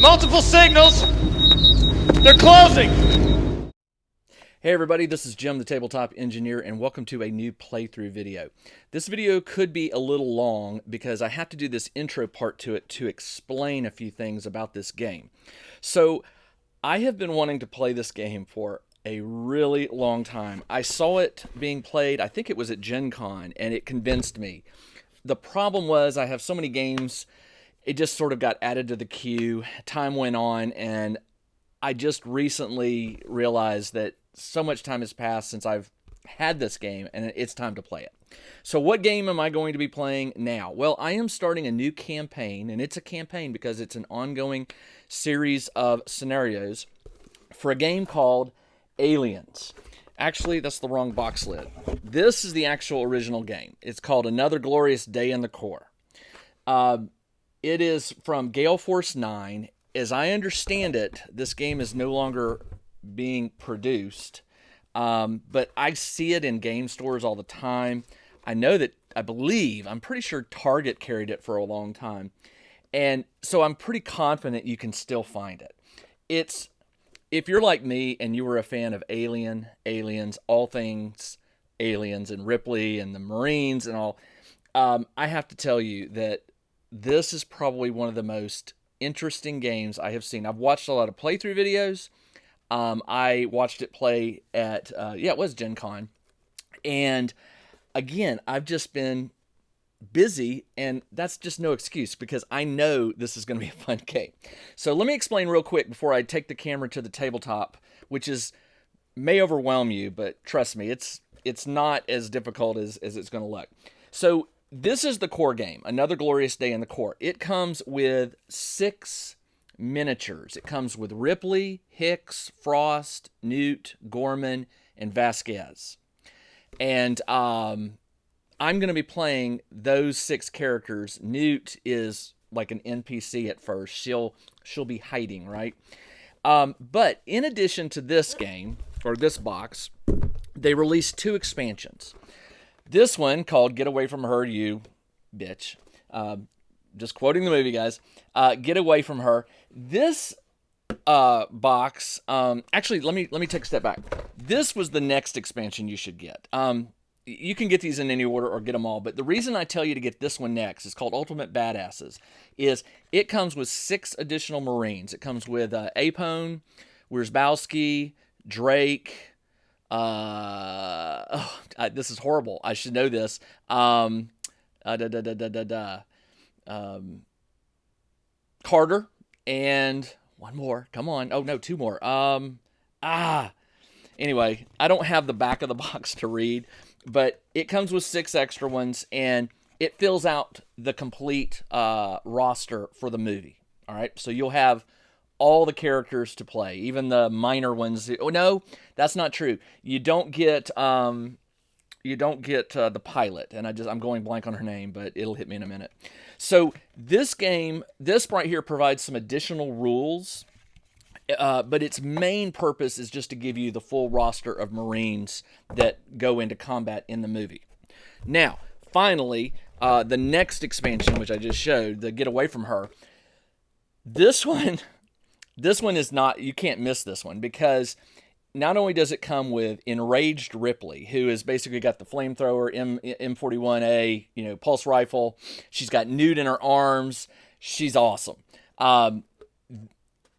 Multiple signals! They're closing! Hey everybody, this is Jim, the Tabletop Engineer, and welcome to a new playthrough video. This video could be a little long because I have to do this intro part to it to explain a few things about this game. So, I have been wanting to play this game for a really long time. I saw it being played, I think it was at Gen Con, and it convinced me. The problem was I have so many games, it just sort of got added to the queue. Time went on, and I just recently realized that so much time has passed since I've had this game, and it's time to play it. So what game am I going to be playing now? Well, I am starting a new campaign, and it's a campaign because it's an ongoing series of scenarios for a game called Aliens. Actually, that's the wrong box lid. This is the actual original game. It's called Another Glorious Day in the Corps. It is from Gale Force 9. As I understand it, this game is no longer being produced, but I see it in game stores all the time. I'm pretty sure Target carried it for a long time, and so I'm pretty confident you can still find it. If you're like me and you were a fan of Aliens, all things Aliens, and Ripley and the Marines and all, I have to tell you that this is probably one of the most interesting games I have seen. I've watched a lot of playthrough videos. I watched it play at, it was Gen Con. And again, I've just been busy, and that's just no excuse because I know this is going to be a fun game. So let me explain real quick before I take the camera to the tabletop, which may overwhelm you, but trust me, it's not as difficult as it's going to look. So this is the core game, Another Glorious Day in the Corps. It comes with 6 miniatures. It comes with Ripley, Hicks, Frost, Newt, Gorman, and Vasquez. And I'm going to be playing those 6 characters. Newt is like an NPC at first. She'll be hiding, right? But in addition to this game, or this box, they released 2 expansions. This one called Get Away From Her, You Bitch. Just quoting the movie, guys. Get Away From Her. This box, actually, let me take a step back. This was the next expansion you should get. You can get these in any order or get them all, but the reason I tell you to get this one next, is called Ultimate Badasses, is it comes with 6 additional Marines. It comes with Apone, Wierzbowski, Drake. This is horrible. I should know this. Carter, and one more. Come on. Oh, no, 2 more. Anyway, I don't have the back of the box to read, but it comes with 6 extra ones, and it fills out the complete roster for the movie. All right, so you'll have all the characters to play, even the minor ones. Oh no, that's not true. You don't get the pilot, and I'm going blank on her name, but it'll hit me in a minute. So this right here provides some additional rules, but its main purpose is just to give you the full roster of Marines that go into combat in the movie. Now, finally, the next expansion, which I just showed, the Get Away From Her, this one is not, you can't miss this one, because not only does it come with Enraged Ripley, who has basically got the flamethrower, M41A, pulse rifle. She's got Newt in her arms. She's awesome.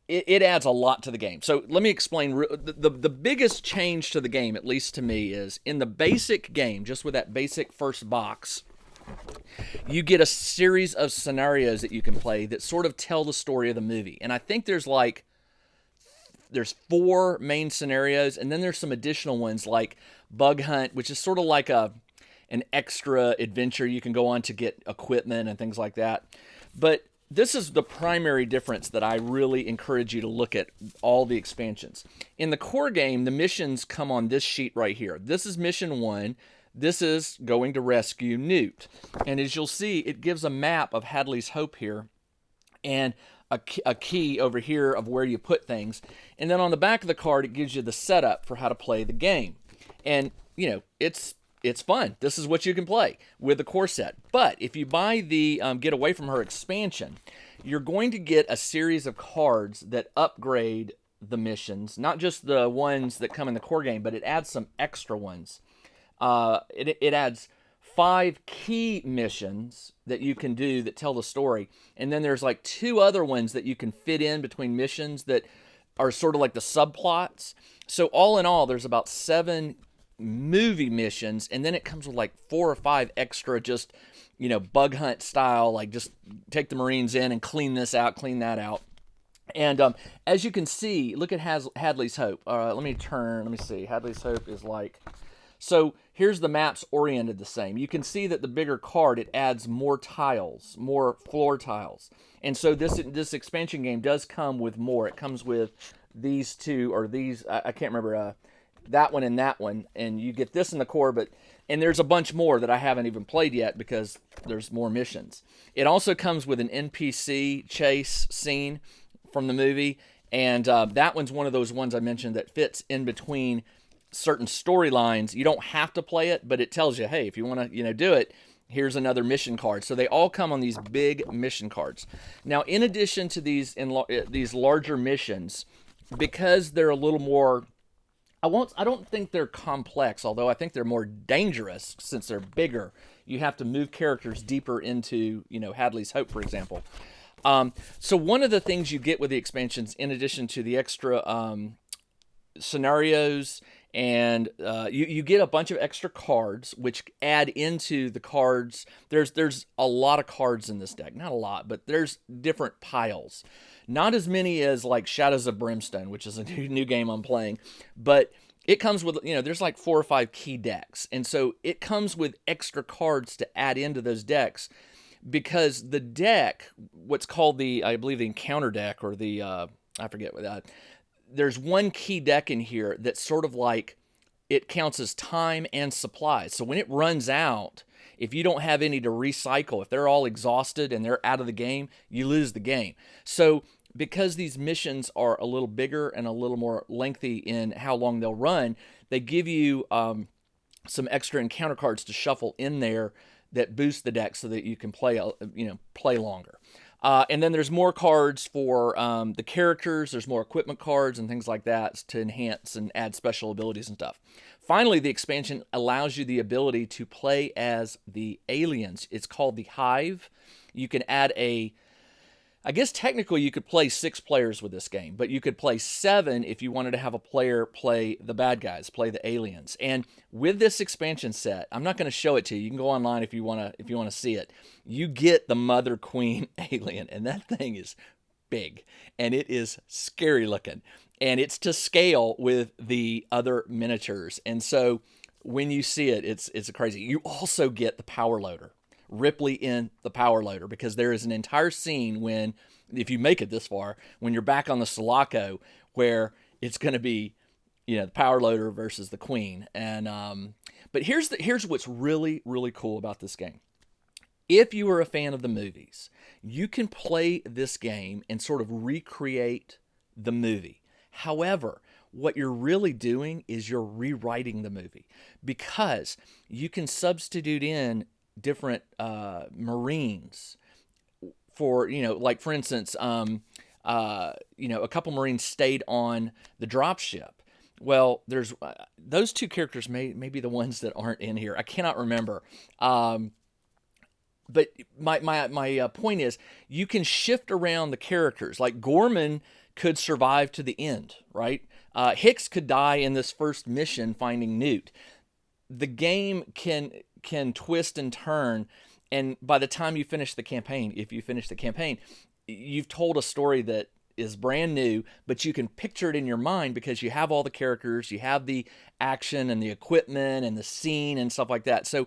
It adds a lot to the game. So let me explain. The biggest change to the game, at least to me, is in the basic game, just with that basic first box, you get a series of scenarios that you can play that sort of tell the story of the movie. And I think there's 4 main scenarios, and then there's some additional ones like Bug Hunt, which is sort of like an extra adventure you can go on to get equipment and things like that. But this is the primary difference that I really encourage you to look at all the expansions. In the core game, the missions come on this sheet right here. This is mission 1. This is going to rescue Newt. And as you'll see, it gives a map of Hadley's Hope here, and a key over here of where you put things. And then on the back of the card, it gives you the setup for how to play the game. And, it's fun. This is what you can play with the core set. But if you buy the Get Away From Her expansion, you're going to get a series of cards that upgrade the missions, not just the ones that come in the core game, but it adds some extra ones. It adds 5 key missions that you can do that tell the story, and then there's like 2 other ones that you can fit in between missions that are sort of like the subplots. So all in all, there's about 7 movie missions, and then it comes with like 4 or 5 extra, just, you know, bug hunt style, like just take the Marines in and clean this out, clean that out. And as you can see, look at Hadley's Hope. Let me see. Hadley's Hope is like, so here's the maps oriented the same. You can see that the bigger card, it adds more tiles, more floor tiles. And so this expansion game does come with more. It comes with these 2, or these, I can't remember, that one and that one. And you get this in the core, and there's a bunch more that I haven't even played yet because there's more missions. It also comes with an NPC chase scene from the movie, and that one's one of those ones I mentioned that fits in between certain storylines. You don't have to play it, but it tells you, hey, if you want to, you know, do it, here's another mission card. So they all come on these big mission cards. Now, in addition to these larger missions, because they're a little more, I don't think they're complex, although I think they're more dangerous since they're bigger. You have to move characters deeper into, you know, Hadley's Hope, for example. So one of the things you get with the expansions, in addition to the extra scenarios, and you get a bunch of extra cards which add into the cards. There's a lot of cards in this deck. Not a lot, but there's different piles. Not as many as like Shadows of Brimstone, which is a new game I'm playing, but it comes with, you know, there's like 4 or 5 key decks. And so it comes with extra cards to add into those decks, because the deck, what's called the, I believe the encounter deck, or the, I forget what that, there's one key deck in here that's sort of like, it counts as time and supplies. So when it runs out, if you don't have any to recycle, if they're all exhausted and they're out of the game, you lose the game. So because these missions are a little bigger and a little more lengthy in how long they'll run, they give you some extra encounter cards to shuffle in there that boost the deck so that you can play longer. And then there's more cards for the characters. There's more equipment cards and things like that to enhance and add special abilities and stuff. Finally, the expansion allows you the ability to play as the aliens. It's called the Hive. You can add I guess technically you could play 6 players with this game, but you could play 7 if you wanted to have a player play the bad guys, play the aliens. And with this expansion set, I'm not going to show it to you. You can go online if you want to see it. You get the Mother Queen alien, and that thing is big, and it is scary looking, and it's to scale with the other miniatures. And so when you see it, it's crazy. You also get the power loader. Ripley in the power loader, because there is an entire scene when, if you make it this far, when you're back on the Sulaco, where it's going to be, you know, the power loader versus the Queen. And but here's what's really, really cool about this game. If you are a fan of the movies, you can play this game and sort of recreate the movie. However, what you're really doing is you're rewriting the movie, because you can substitute in different Marines for, you know, like for instance, you know, a couple Marines stayed on the dropship. Well, there's those 2 characters may be the ones that aren't in here. I cannot remember. But my point is, you can shift around the characters. Like Gorman could survive to the end, right? Hicks could die in this first mission finding Newt. The game can twist and turn, and by the time you finish the campaign, if you finish the campaign, you've told a story that is brand new, but you can picture it in your mind because you have all the characters, you have the action and the equipment and the scene and stuff like that. So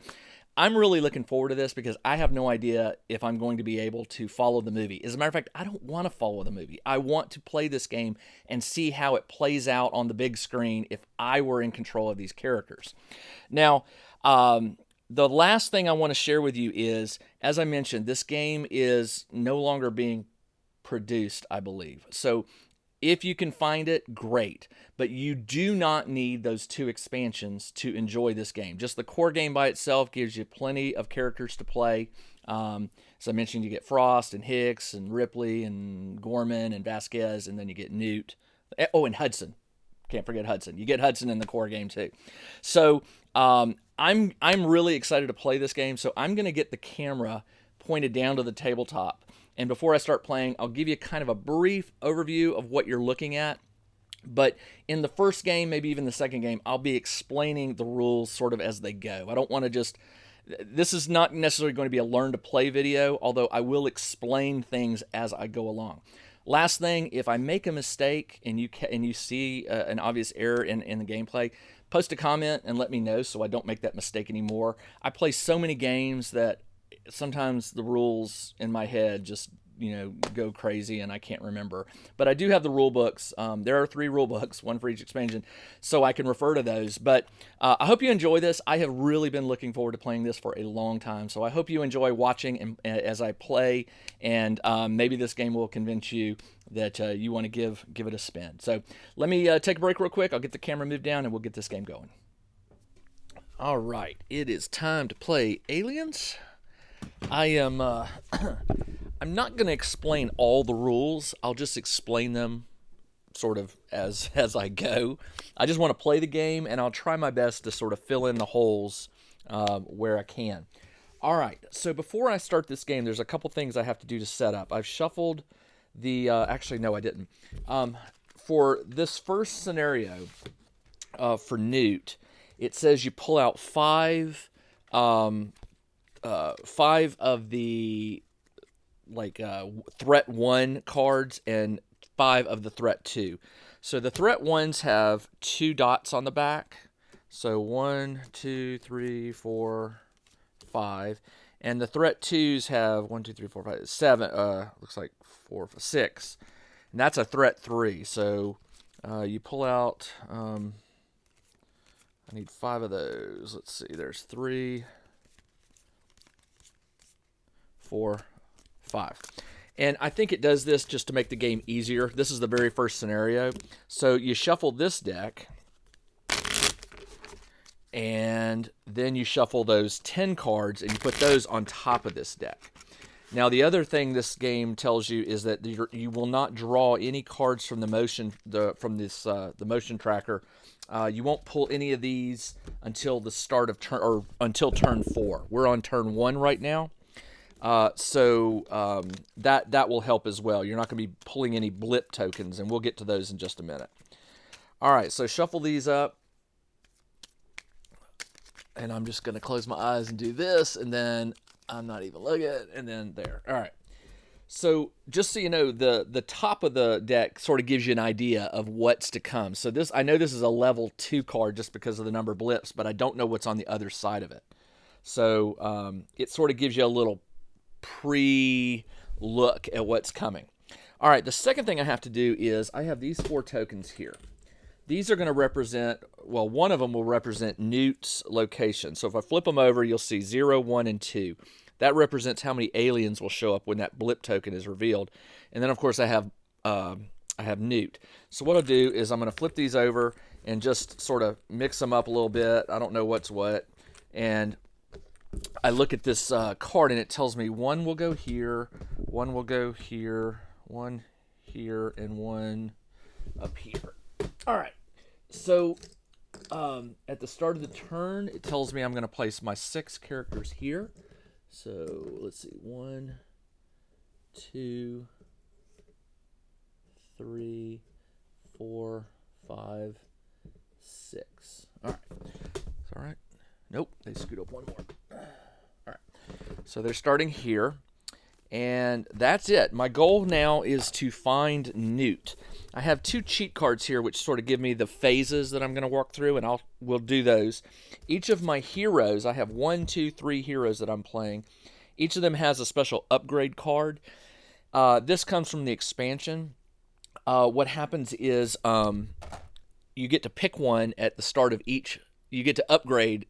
I'm really looking forward to this, because I have no idea if I'm going to be able to follow the movie. As a matter of fact, I don't want to follow the movie. I want to play this game and see how it plays out on the big screen if I were in control of these characters. Now, the last thing I want to share with you is, as I mentioned, this game is no longer being produced, I believe. So If you can find it, great. But you do not need those 2 expansions to enjoy this game. Just the core game by itself gives you plenty of characters to play. As I mentioned, you get Frost and Hicks and Ripley and Gorman and Vasquez, and then you get Newt. Oh, and Hudson. Can't forget Hudson. You get Hudson in the core game too. So I'm really excited to play this game. So I'm going to get the camera pointed down to the tabletop. And before I start playing, I'll give you kind of a brief overview of what you're looking at. But in the first game, maybe even the second game, I'll be explaining the rules sort of as they go. I don't want to just... This is not necessarily going to be a learn-to-play video, although I will explain things as I go along. Last thing, if I make a mistake and you see an obvious error in the gameplay, post a comment and let me know so I don't make that mistake anymore. I play so many games that sometimes the rules in my head just, go crazy and I can't remember. But I do have the rule books. There are 3 rule books, 1 for each expansion, so I can refer to those. But I hope you enjoy this. I have really been looking forward to playing this for a long time, so I hope you enjoy watching as I play, and maybe this game will convince you that you want to give it a spin. So let me take a break real quick. I'll get the camera moved down and we'll get this game going. All right, it is time to play Aliens. I am I'm not going to explain all the rules. I'll just explain them sort of as I go. I just want to play the game, and I'll try my best to sort of fill in the holes where I can. All right, so before I start this game, there's a couple things I have to do to set up. I've shuffled the... actually, no, I didn't. For this first scenario, for Newt, it says you pull out 5 of the threat 1 cards and 5 of the threat 2. So the threat 1s have 2 dots on the back. So 1, 2, 3, 4, 5. And the threat 2s have 1, 2, 3, 4, 5, 7. Looks like 4, 6. And that's a threat 3. So you pull out... I need 5 of those. Let's see. There's 3, 4, 5. And I think it does this just to make the game easier. This is the very first scenario. So you shuffle this deck, and then you shuffle those 10 cards, and you put those on top of this deck. Now, the other thing this game tells you is that you will not draw any cards from the motion tracker. You won't pull any of these until the start of turn, or until turn 4. We're on turn 1 right now. So that will help as well. You're not going to be pulling any blip tokens, and we'll get to those in just a minute. All right, so shuffle these up. And I'm just going to close my eyes and do this, and then I'm not even looking, and then there. All right. So just so you know, the top of the deck sort of gives you an idea of what's to come. So this, I know this is a level 2 card just because of the number of blips, but I don't know what's on the other side of it. So it sort of gives you a little pre-look at what's coming. All right, the second thing I have to do is I have these 4 tokens here. These are going to represent, well, one of them will represent Newt's location. So if I flip them over, you'll see 0, 1, and 2. That represents how many aliens will show up when that blip token is revealed. And then, of course, I have Newt. So what I'll do is I'm going to flip these over and just sort of mix them up a little bit. I don't know what's what. And I look at this card, and it tells me 1 will go here, 1 will go here, 1 here, and 1 up here. All right. So at the start of the turn, it tells me I'm going to place my 6 characters here. So let's see, 1, 2, 3, 4, 5, 6. All right. It's all right. Nope, they scoot up 1 more. All right. So they're starting here. And that's it. My goal now is to find Newt. I have 2 cheat cards here which sort of give me the phases that I'm going to walk through, and we'll do those. Each of my heroes, I have 1, 2, 3 heroes that I'm playing. Each of them has a special upgrade card. This comes from the expansion. What happens is you get to pick one at the start of each you get to upgrade,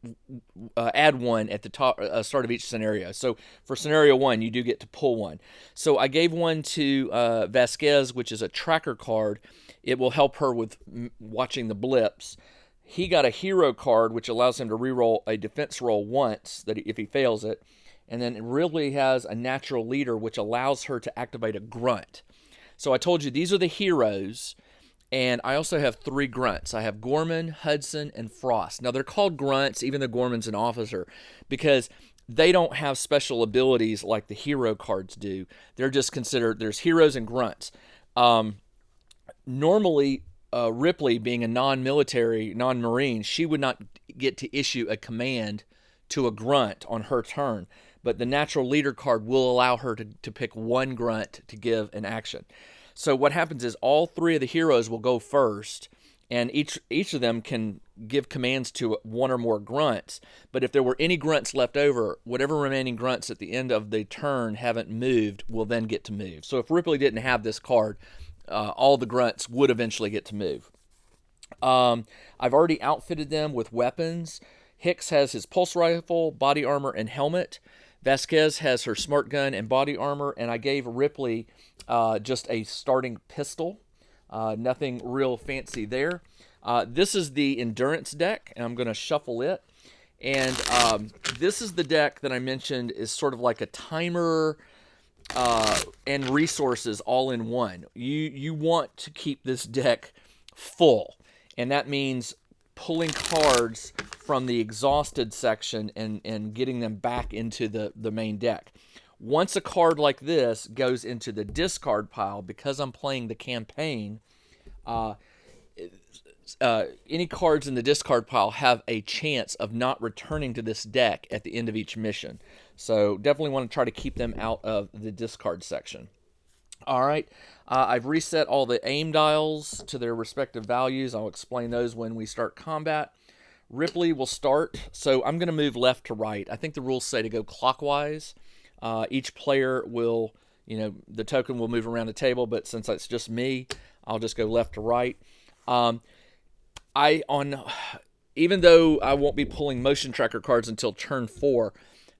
add one at the top start of each scenario. So for scenario 1, you do get to pull one. So I gave one to Vasquez, which is a tracker card. It will help her with watching the blips. He got a hero card, which allows him to reroll a defense roll once that if he fails it. And then it really has a natural leader, which allows her to activate a grunt. So I told you these are the heroes. And I also have 3 grunts. I have Gorman, Hudson, and Frost. Now, they're called grunts, even though Gorman's an officer, because they don't have special abilities like the hero cards do. They're just considered, there's heroes and grunts. Normally, Ripley, being a non-military, non-marine, she would not get to issue a command to a grunt on her turn. But the natural leader card will allow her to pick one grunt to give an action. So what happens is all 3 of the heroes will go first, and each of them can give commands to one or more grunts. But if there were any grunts left over, whatever remaining grunts at the end of the turn haven't moved will then get to move. So if Ripley didn't have this card, all the grunts would eventually get to move. I've already outfitted them with weapons. Hicks has his pulse rifle, body armor, and helmet. Vasquez has her smart gun and body armor, and I gave Ripley just a starting pistol. Nothing real fancy there. This is the endurance deck, and I'm going to shuffle it. And this is the deck that I mentioned is sort of like a timer and resources all in one. You want to keep this deck full, and that means pulling cards from the exhausted section and getting them back into the main deck. Once a card like this goes into the discard pile, because I'm playing the campaign, any cards in the discard pile have a chance of not returning to this deck at the end of each mission. So definitely want to try to keep them out of the discard section. All right, I've reset all the aim dials to their respective values. I'll explain those when we start combat. Ripley will start, so I'm going to move left to right. I think the rules say to go clockwise. Each player will, the token will move around the table, but since it's just me, I'll just go left to right. Even though I won't be pulling motion tracker cards until turn 4,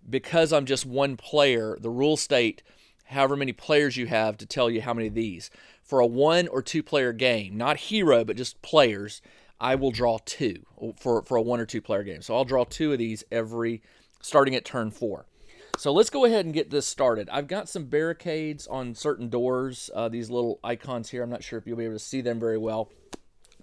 because I'm just one player, the rules state however many players you have to tell you how many of these. For a 1 or 2 player game, not hero, but just players, I will draw 2 for a 1 or 2 player game. So I'll draw 2 of these starting at turn 4. So let's go ahead and get this started. I've got some barricades on certain doors, these little icons here. I'm not sure if you'll be able to see them very well.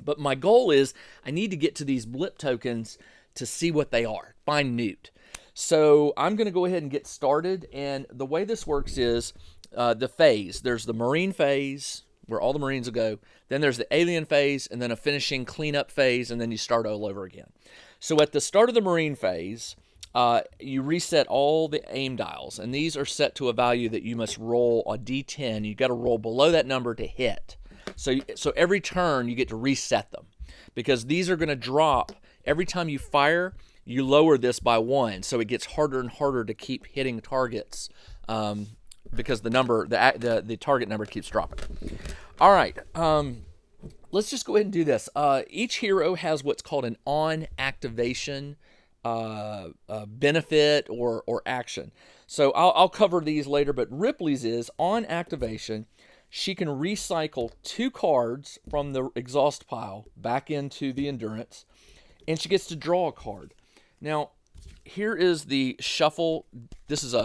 But my goal is I need to get to these blip tokens to see what they are, find Newt. So I'm going to go ahead and get started. And the way this works is the phase. There's the Marine phase, where all the Marines will go. Then there's the Alien phase, and then a finishing cleanup phase, and then you start all over again. So at the start of the Marine phase, you reset all the aim dials, and these are set to a value that you must roll a D10. You've got to roll below that number to hit. So every turn you get to reset them, because these are going to drop every time you fire. You lower this by 1, so it gets harder and harder to keep hitting targets because the target number keeps dropping. All right, let's just go ahead and do this. Each hero has what's called an on-activation benefit or action. So I'll cover these later, but Ripley's is on activation. She can recycle 2 cards from the exhaust pile back into the endurance, and she gets to draw a card. Now, here is the shuffle. This isn't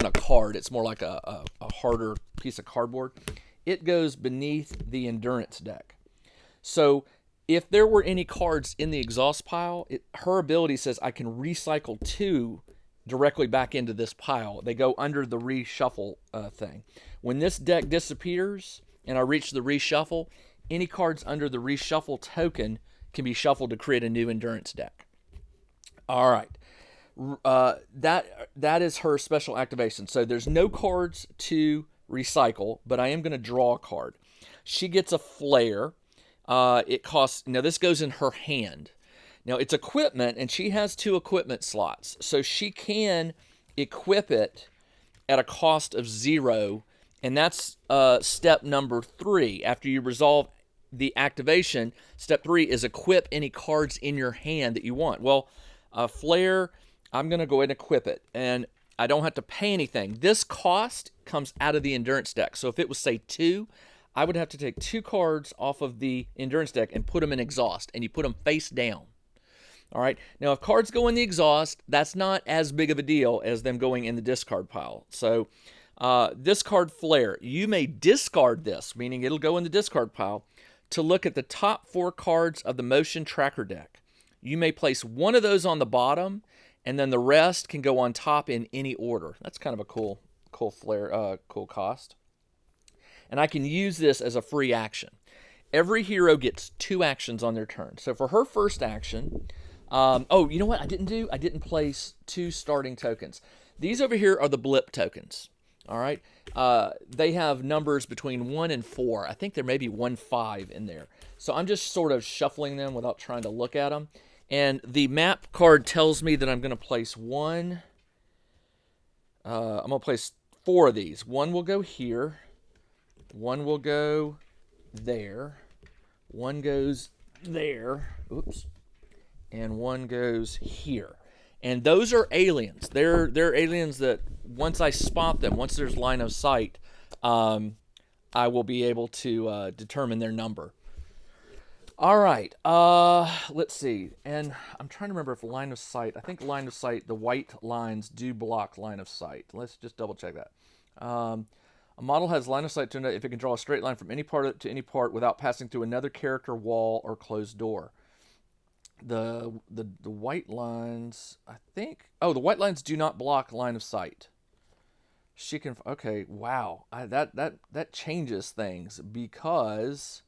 a card. It's more like a harder piece of cardboard. It goes beneath the endurance deck. So if there were any cards in the exhaust pile, her ability says I can recycle 2 directly back into this pile. They go under the reshuffle thing. When this deck disappears and I reach the reshuffle, any cards under the reshuffle token can be shuffled to create a new endurance deck. All right, that is her special activation. So there's no cards to recycle, but I am going to draw a card. She gets a flare. It costs, now this goes in her hand. Now it's equipment, and she has 2 equipment slots, so she can equip it at a cost of 0, and that's step number 3. After you resolve the activation, step 3 is equip any cards in your hand that you want. Well, Flare, I'm going to go ahead and equip it, and I don't have to pay anything. This cost comes out of the endurance deck. So if it was, say, 2, I would have to take 2 cards off of the endurance deck and put them in exhaust, and you put them face down. All right. Now, if cards go in the exhaust, that's not as big of a deal as them going in the discard pile. So discard Flare. You may discard this, meaning it'll go in the discard pile, to look at the top 4 cards of the motion tracker deck. You may place one of those on the bottom, and then the rest can go on top in any order. That's kind of a cool Flare, cool cost. And I can use this as a free action. Every hero gets 2 actions on their turn. So for her first action, oh, you know what I didn't do? I didn't place 2 starting tokens. These over here are the blip tokens. All right. They have numbers between 1 and 4. I think there may be 1, 5 in there. So I'm just sort of shuffling them without trying to look at them. And the map card tells me that I'm going to place 1. I'm going to place 4 of these. 1 will go here. 1 will go there. 1 goes there. Oops. And 1 goes here. And those are aliens. They're aliens that once I spot them, once there's line of sight, I will be able to determine their number. All right. Let's see. And I'm trying to remember if line of sight. I think line of sight, the white lines do block line of sight. Let's just double check that. A model has line of sight to if it can draw a straight line from any part to any part without passing through another character, wall, or closed door. The white lines, I think. Oh, the white lines do not block line of sight. She can. Okay, wow. That changes things because,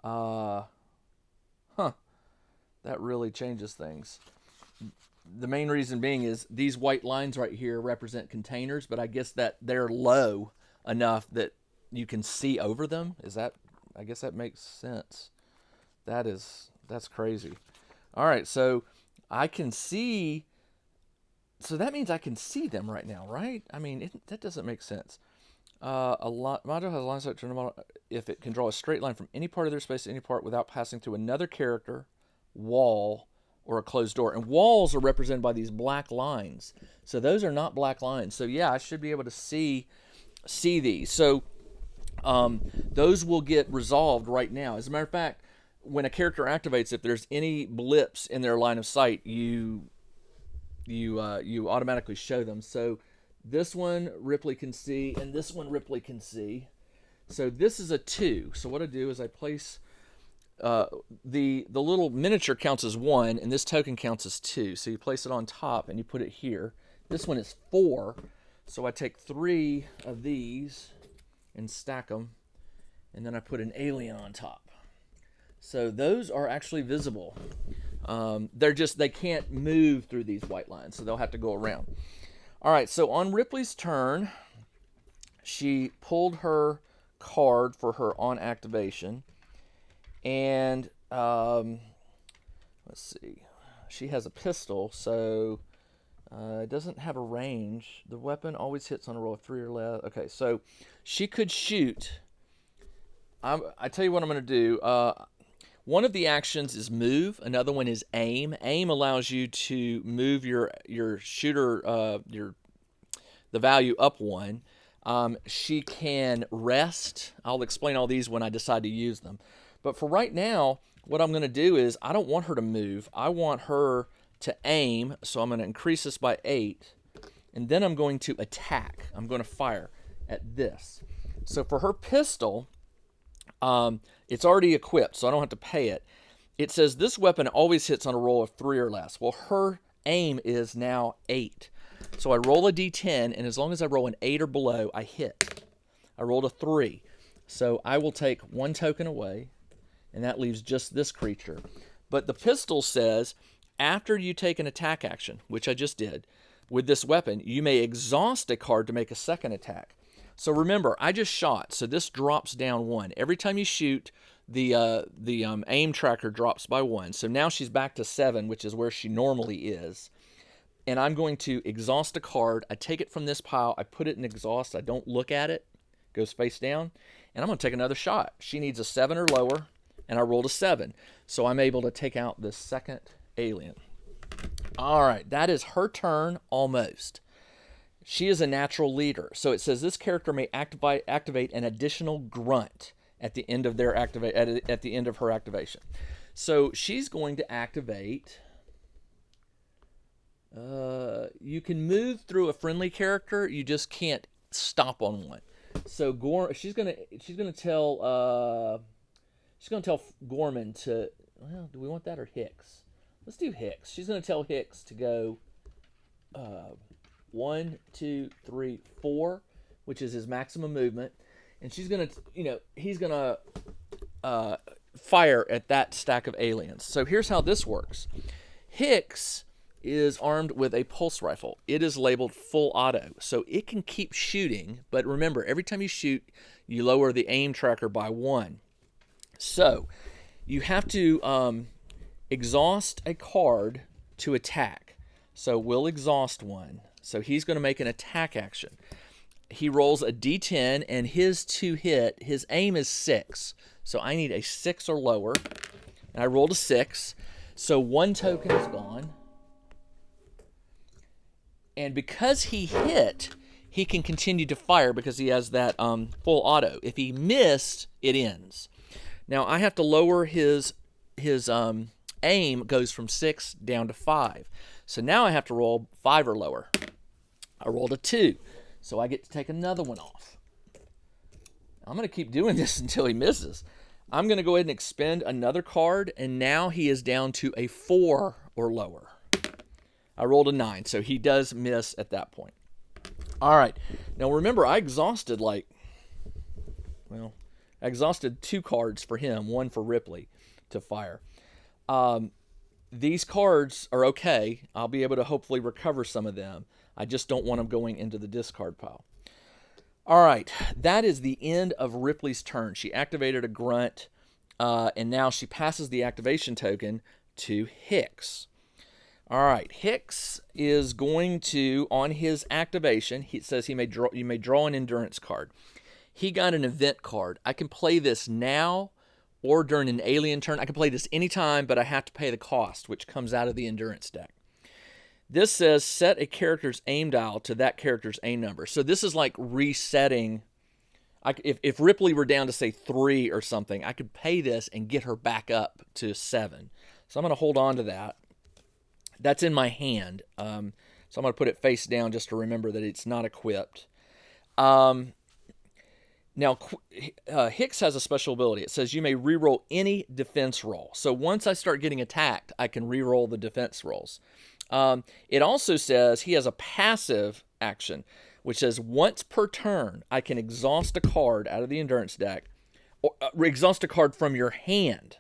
that really changes things. The main reason being is these white lines right here represent containers, but I guess that they're low enough that you can see over them. I guess that makes sense. That's crazy. All right, so I can see, so that means I can see them right now, right? I mean, that doesn't make sense. Module has a line of sight to a model if it can draw a straight line from any part of their space to any part without passing through another character, wall, or a closed door. And walls are represented by these black lines. So those are not black lines. So yeah, I should be able to see these. So those will get resolved right now. As a matter of fact, when a character activates, if there's any blips in their line of sight, you automatically show them. So this one Ripley can see, and this one Ripley can see. So this is a 2. So what I do is I place the little miniature counts as 1, and this token counts as 2. So you place it on top and you put it here. This one is 4. So I take 3 of these and stack them, and then I put an alien on top. So those are actually visible. They can't move through these white lines, so they'll have to go around. All right, so on Ripley's turn, she pulled her card for her on activation, and let's see, she has a pistol, so it doesn't have a range. The weapon always hits on a roll of 3 or less. Okay, so she could shoot. I tell you what I'm going to do. One of the actions is move. Another one is aim. Aim allows you to move your shooter the value up 1. She can rest. I'll explain all these when I decide to use them. But for right now, what I'm going to do is I don't want her to move. I want her to aim. So I'm going to increase this by 8. And then I'm going to attack. I'm going to fire at this. So for her pistol, it's already equipped, so I don't have to pay it. It says this weapon always hits on a roll of 3 or less. Well, her aim is now 8. So I roll a d10, and as long as I roll an 8 or below, I hit. I rolled a 3. So I will take 1 token away, and that leaves just this creature. But the pistol says, after you take an attack action, which I just did, with this weapon, you may exhaust a card to make a second attack. So remember, I just shot, so this drops down 1. Every time you shoot, the aim tracker drops by 1. So now she's back to 7, which is where she normally is. And I'm going to exhaust a card. I take it from this pile. I put it in exhaust. I don't look at it. It goes face down. And I'm going to take another shot. She needs a 7 or lower. and I rolled a 7. So I'm able to take out this second alien. All right, that is her turn almost. She is a natural leader. So it says this character may activate an additional grunt at the end of their at the end of her activation. So she's going to activate. You can move through a friendly character. You just can't stop on one. So she's gonna tell Gorman to. Well, do we want that or Hicks? Let's do Hicks. She's gonna tell Hicks to go. 1, 2, 3, 4, which is his maximum movement, and she's gonna, he's gonna fire at that stack of aliens. So here's how this works. Hicks is armed with a pulse rifle. It is labeled full auto, so it can keep shooting, but remember, every time you shoot, you lower the aim tracker by 1. So you have to exhaust a card to attack. So we'll exhaust one. So he's going to make an attack action. He rolls a d10, and his his aim is 6. So I need a 6 or lower. And I rolled a 6. So 1 token is gone. And because he hit, he can continue to fire because he has that full auto. If he missed, it ends. Now I have to lower his aim goes from 6 down to 5. So now I have to roll 5 or lower. I rolled a 2, so I get to take another one off. I'm going to keep doing this until he misses. I'm going to go ahead and expend another card, and now he is down to a 4 or lower. I rolled a 9, so he does miss at that point. All right. Now remember, I exhausted I exhausted 2 cards for him, 1 for Ripley to fire. These cards are okay. I'll be able to hopefully recover some of them. I just don't want them going into the discard pile. All right, that is the end of Ripley's turn. She activated a grunt, and now she passes the activation token to Hicks. All right, Hicks is going to, on his activation, it says you may draw an endurance card. He got an event card. I can play this now or during an alien turn. I can play this anytime, but I have to pay the cost, which comes out of the endurance deck. This says set a character's aim dial to that character's aim number. So this is like resetting. If Ripley were down to, say, 3 or something, I could pay this and get her back up to 7. So I'm going to hold on to that. That's in my hand. So I'm going to put it face down just to remember that it's not equipped. Now, Hicks has a special ability. It says you may reroll any defense roll. So once I start getting attacked, I can reroll the defense rolls. It also says he has a passive action, which says once per turn, I can exhaust a card out of the endurance deck, or exhaust a card from your hand,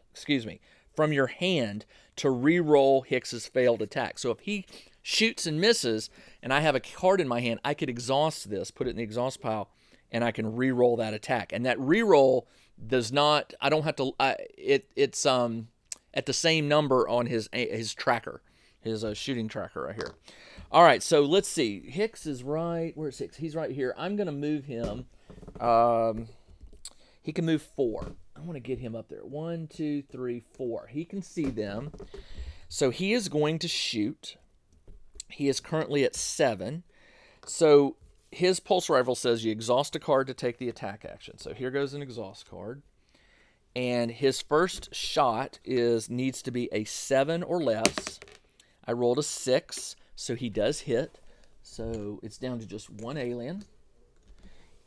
from your hand to re-roll Hicks's failed attack. So if he shoots and misses, and I have a card in my hand, I could exhaust this, put it in the exhaust pile, and I can re-roll that attack. And that re-roll does not, I don't have to, it's at the same number on his tracker. His shooting tracker right here. All right, so let's see. Hicks is right. Where's Hicks? He's right here. I'm going to move him. He can move 4. I want to get him up there. 1, 2, 3, 4. He can see them. So he is going to shoot. He is currently at 7. So his pulse rifle says you exhaust a card to take the attack action. So here goes an exhaust card. And his first shot needs to be a 7 or less. I rolled a 6, so he does hit. So it's down to just 1 alien.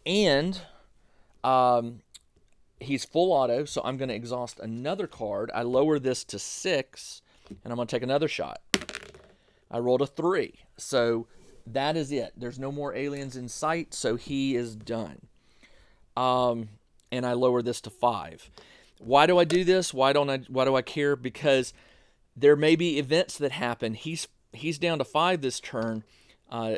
And he's full auto, so I'm going to exhaust another card. I lower this to 6, and I'm going to take another shot. I rolled a 3. So that is it. There's no more aliens in sight, so he is done. And I lower this to 5. Why do I do this? Why do I care? Because there may be events that happen. He's down to 5 this turn.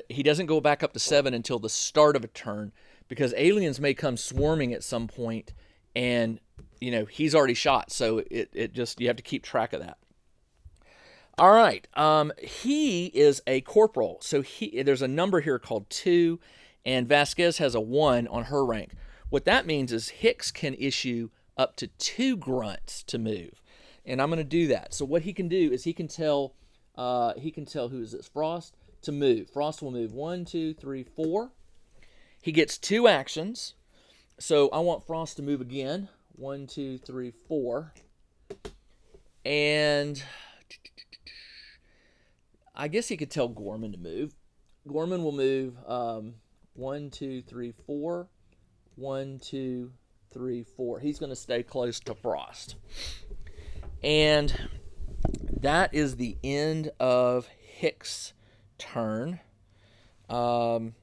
He doesn't go back up to 7 until the start of a turn because aliens may come swarming at some point, and he's already shot. So it just, you have to keep track of that. All right. He is a corporal. So there's a number here called 2, and Vasquez has a 1 on her rank. What that means is Hicks can issue up to 2 grunts to move. And I'm going to do that. So what he can do is he can tell who is this? Frost to move. Frost will move 1, 2, 3, 4. He gets 2 actions. So I want Frost to move again. 1, 2, 3, 4. And I guess he could tell Gorman to move. Gorman will move 1, 2, 3, 4. 1, 2, 3, 4. He's going to stay close to Frost. And that is the end of Hick's turn. And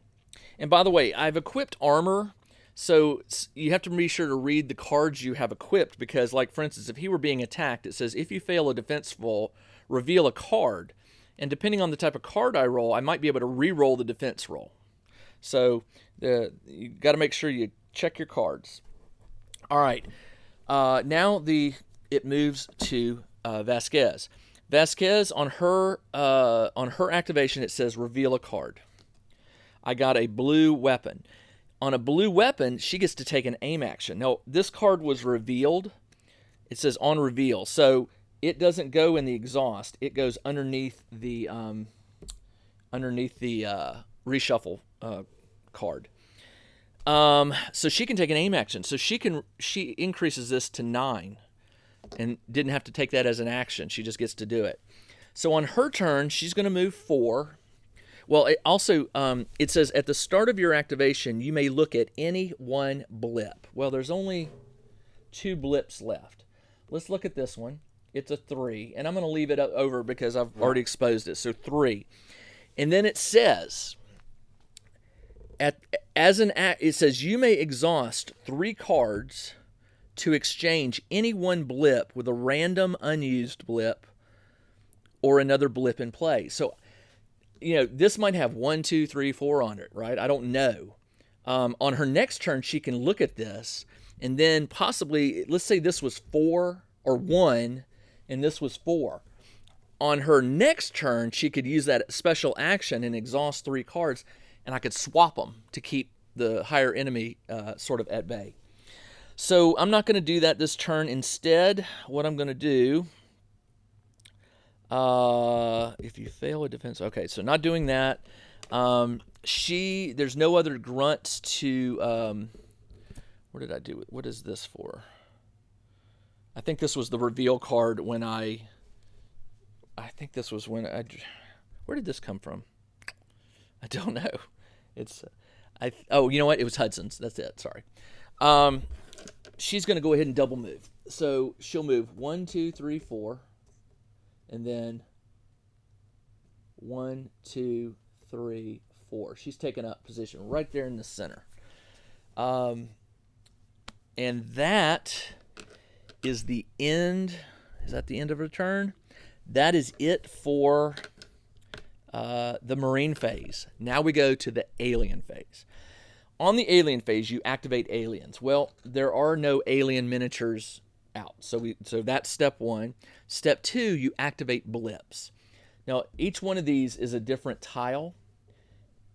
by the way, I've equipped armor, so you have to be sure to read the cards you have equipped, because, like, for instance, if he were being attacked, it says, if you fail a defense roll, reveal a card. And depending on the type of card I roll, I might be able to re-roll the defense roll. So you got to make sure you check your cards. All right. Now it moves to Vasquez. Vasquez, on her activation, it says reveal a card. I got a blue weapon. On a blue weapon, she gets to take an aim action. Now, this card was revealed. It says on reveal, so it doesn't go in the exhaust. It goes underneath the reshuffle card. So she can take an aim action. So she increases this to 9, and didn't have to take that as an action. She just gets to do it. So on her turn, she's going to move 4. Well, it also it says at the start of your activation, you may look at any one blip. Well, there's only 2 blips left. Let's look at this one. It's a 3, and I'm going to leave it over because I've already exposed it. So 3, and then it says it says you may exhaust 3 cards to exchange any one blip with a random unused blip or another blip in play. So, this might have 1, 2, 3, 4 on it, right? I don't know. On her next turn, she can look at this, and then possibly, let's say this was 4 or 1, and this was 4. On her next turn, she could use that special action and exhaust 3 cards, and I could swap them to keep the higher enemy sort of at bay. So I'm not going to do that this turn. Instead, what I'm going to do, if you fail a defense, okay, so not doing that. There's no other grunts to, what did I do? What is this for? I think this was the reveal card when I think this was when where did this come from? I don't know. You know what? It was Hudson's. That's it. Sorry. She's going to go ahead and double move. So she'll move 1, 2, 3, 4. And then 1, 2, 3, 4. She's taken up position right there in the center. And that is the end. Is that the end of her turn? That is it for the Marine phase. Now we go to the Alien phase. On the Alien phase, you activate aliens. Well, there are no alien miniatures out. So that's step 1. Step 2, you activate blips. Now, each one of these is a different tile.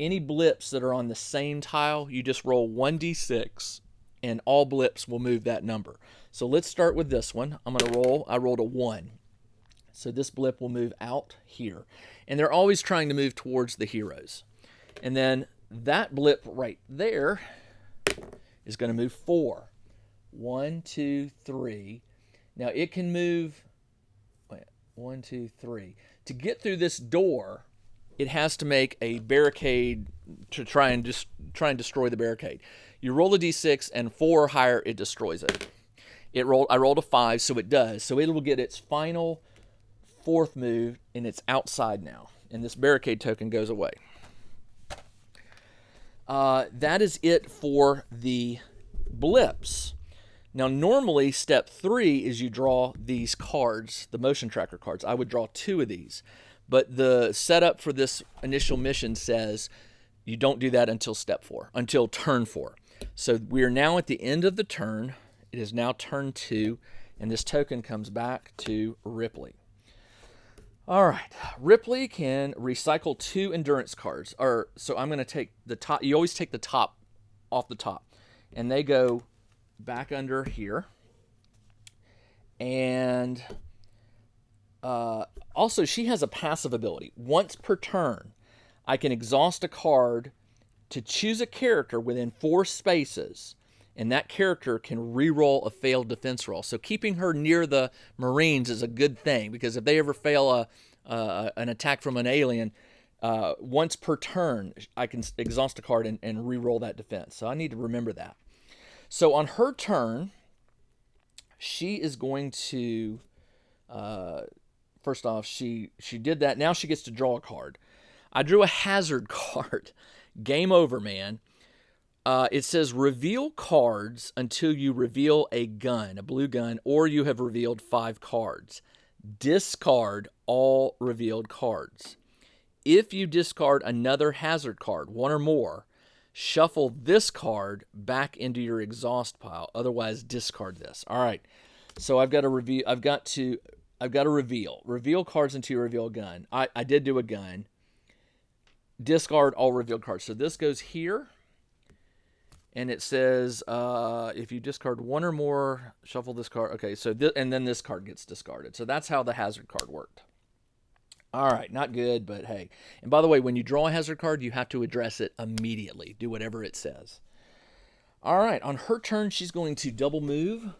Any blips that are on the same tile, you just roll 1d6, and all blips will move that number. So let's start with this one. I'm going to roll. I rolled a 1. So this blip will move out here. And they're always trying to move towards the heroes. And then that blip right there is going to move 4. 1, 2, 3. Now it can move 1, 2, 3. To get through this door, it has to make a barricade to try and destroy the barricade. You roll a d6, and 4 or higher, it destroys it. I rolled a 5, so it does. So it will get its final 4th move, and it's outside now. And this barricade token goes away. That is it for the blips. Now, normally, step 3 is you draw these cards, the motion tracker cards. I would draw 2 of these. But the setup for this initial mission says you don't do that until step 4, until turn 4. So we are now at the end of the turn. It is now turn 2, and this token comes back to Ripley. All right, Ripley can recycle 2 endurance cards. So I'm going to take the top. You always take the top off the top, and they go back under here. And also, she has a passive ability. Once per turn, I can exhaust a card to choose a character within 4 spaces, and that character can re-roll a failed defense roll. So keeping her near the Marines is a good thing, because if they ever fail an attack from an alien, once per turn, I can exhaust a card and re-roll that defense. So I need to remember that. So on her turn, she is going to, first off, she did that. Now she gets to draw a card. I drew a hazard card. Game over, man. It says reveal cards until you reveal a gun, a blue gun, or you have revealed 5 cards. Discard all revealed cards. If you discard another hazard card, 1 or more, shuffle this card back into your exhaust pile. Otherwise, discard this. All right. So I've got to review. I've got to reveal cards until you reveal a gun. I did do a gun. Discard all revealed cards. So this goes here, and it says if you discard 1 or more, shuffle this card. Okay, so and then this card gets discarded. So that's how the hazard card worked. All right, not good, but hey. And by the way, when you draw a hazard card, you have to address it immediately. Do whatever it says. All right, on her turn, she's going to double move.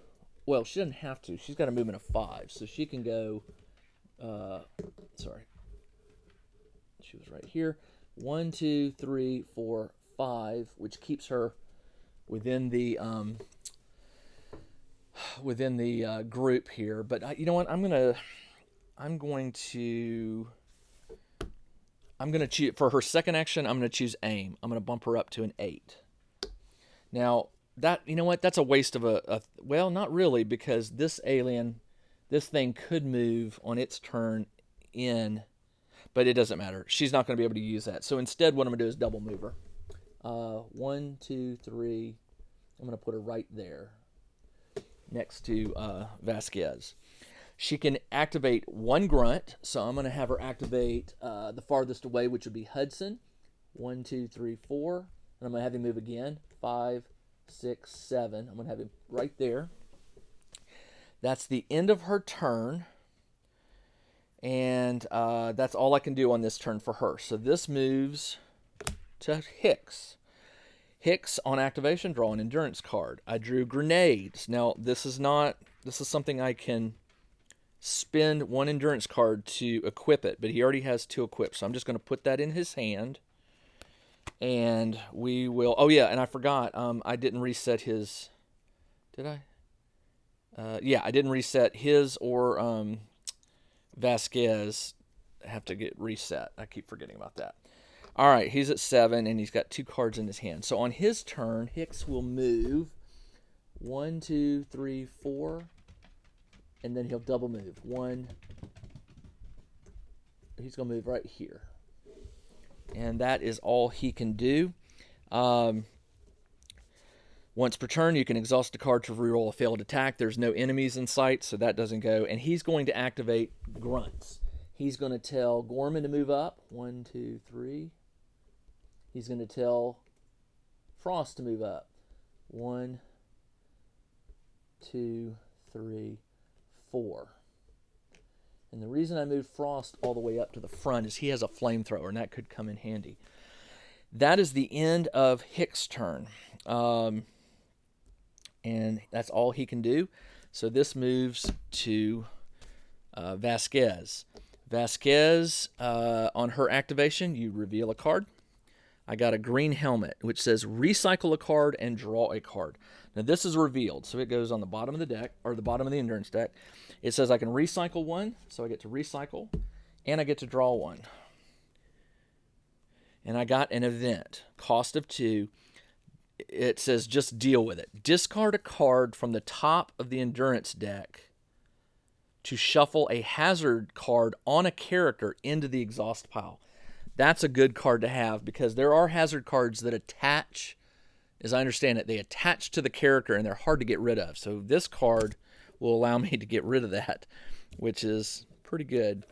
Well, she doesn't have to. She's got a movement of 5, so she can go. Sorry, she was right here. 1, 2, 3, 4, 5, which keeps her within the group here. But you know what? I'm going to choose for her second action. I'm going to choose aim. I'm going to bump her up to an 8. Now that, you know what? That's a waste of well, not really, because this thing could move on its turn in. But it doesn't matter. She's not going to be able to use that. So instead, what I'm going to do is double move her. 1, 2, 3. I'm going to put her right there next to Vasquez. She can activate 1 grunt. So I'm going to have her activate the farthest away, which would be Hudson. 1, 2, 3, 4. And I'm going to have him move again. 5, 6, 7. I'm going to have him right there. That's the end of her turn. And that's all I can do on this turn for her. So this moves to Hicks. Hicks, on activation, draw an endurance card. I drew grenades. Now, this is something I can spend 1 endurance card to equip it, but he already has 2 equipped. So I'm just going to put that in his hand. And we will... Oh, yeah, and I forgot. I didn't reset his... Did I? Yeah, I didn't reset his or... Vasquez have to get reset. I keep forgetting about that. All right, he's at 7, and he's got 2 cards in his hand. So on his turn, Hicks will move 1, 2, 3, 4, and then he'll double move. 1. He's going to move right here. And that is all he can do. Once per turn, you can exhaust a card to reroll a failed attack. There's no enemies in sight, so that doesn't go. And he's going to activate grunts. He's going to tell Gorman to move up. 1, 2, 3. He's going to tell Frost to move up. 1, 2, 3, 4. And the reason I moved Frost all the way up to the front is he has a flamethrower, and that could come in handy. That is the end of Hicks' turn. And that's all he can do. So this moves to Vasquez. Vasquez, on her activation, you reveal a card. I got a green helmet, which says recycle a card and draw a card. Now this is revealed, so it goes on the bottom of the deck, or the bottom of the endurance deck. It says I can recycle 1, so I get to recycle, and I get to draw 1. And I got an event, cost of 2. It says just deal with it. Discard a card from the top of the endurance deck to shuffle a hazard card on a character into the exhaust pile. That's a good card to have, because there are hazard cards that attach, as I understand it, they attach to the character and they're hard to get rid of. So this card will allow me to get rid of that, which is pretty good.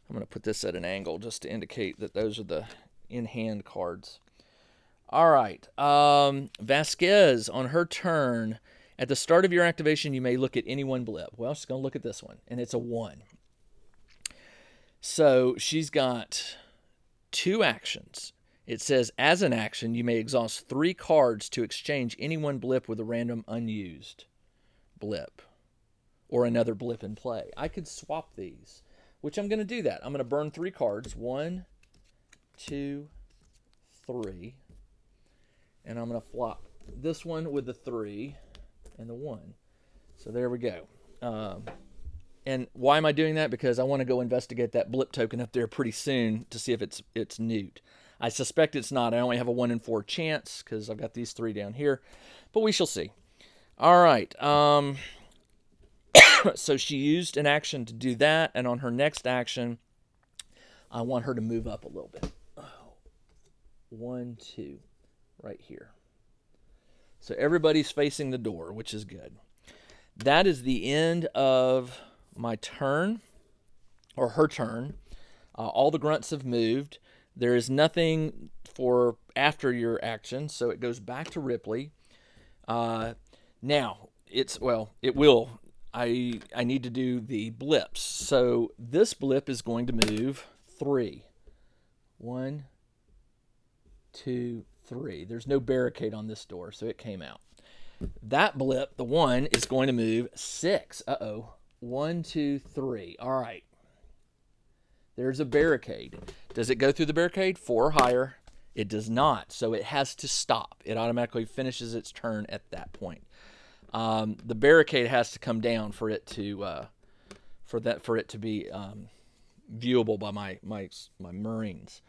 I'm going to put this at an angle just to indicate that those are the in-hand cards. All right, Vasquez, on her turn, At the start of your activation, you may look at any one blip. Well, she's going to look at this one, and it's a 1. So she's got 2 actions. It says, as an action, you may exhaust 3 cards to exchange any one blip with a random unused blip or another blip in play. I could swap these, which I'm going to do that. I'm going to burn 3 cards. 1, 2, 3. And I'm going to flop this one with the 3 and the 1. So there we go. And why am I doing that? Because I want to go investigate that blip token up there pretty soon to see if it's Newt. I suspect it's not. I only have a 1 in 4 chance because I've got these 3 down here. But we shall see. All right. So she used an action to do that. And on her next action, I want her to move up a little bit. 1, 2. Right here. So everybody's facing the door, which is good. That is the end of my turn, or her turn. All the grunts have moved. There is nothing for after your action, so it goes back to Ripley. Now, it will. I need to do the blips. So this blip is going to move 3. 1, 2, 3. There's no barricade on this door, so it came out. That blip, the 1, is going to move 6. 1, 2, 3. All right. There's a barricade. Does it go through the barricade? 4 or higher. It does not, so it has to stop. It automatically finishes its turn at that point. The barricade has to come down for it to be viewable by my Marines.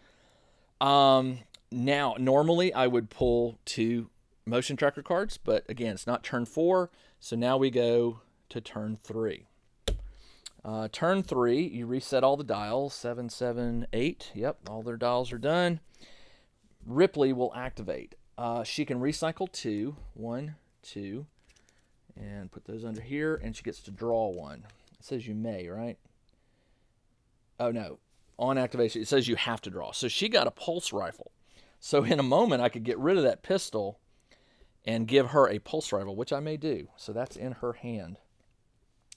Now, normally I would pull 2 motion tracker cards, but again, it's not turn 4, so now we go to turn 3. Turn 3, you reset all the dials, 7, 7, 8. Yep, all their dials are done. Ripley will activate. She can recycle 2, 1, 2, and put those under here, and she gets to draw 1. It says you may, right? Oh, no. On activation, it says you have to draw. So she got a pulse rifle. So in a moment, I could get rid of that pistol and give her a pulse rifle, which I may do. So that's in her hand.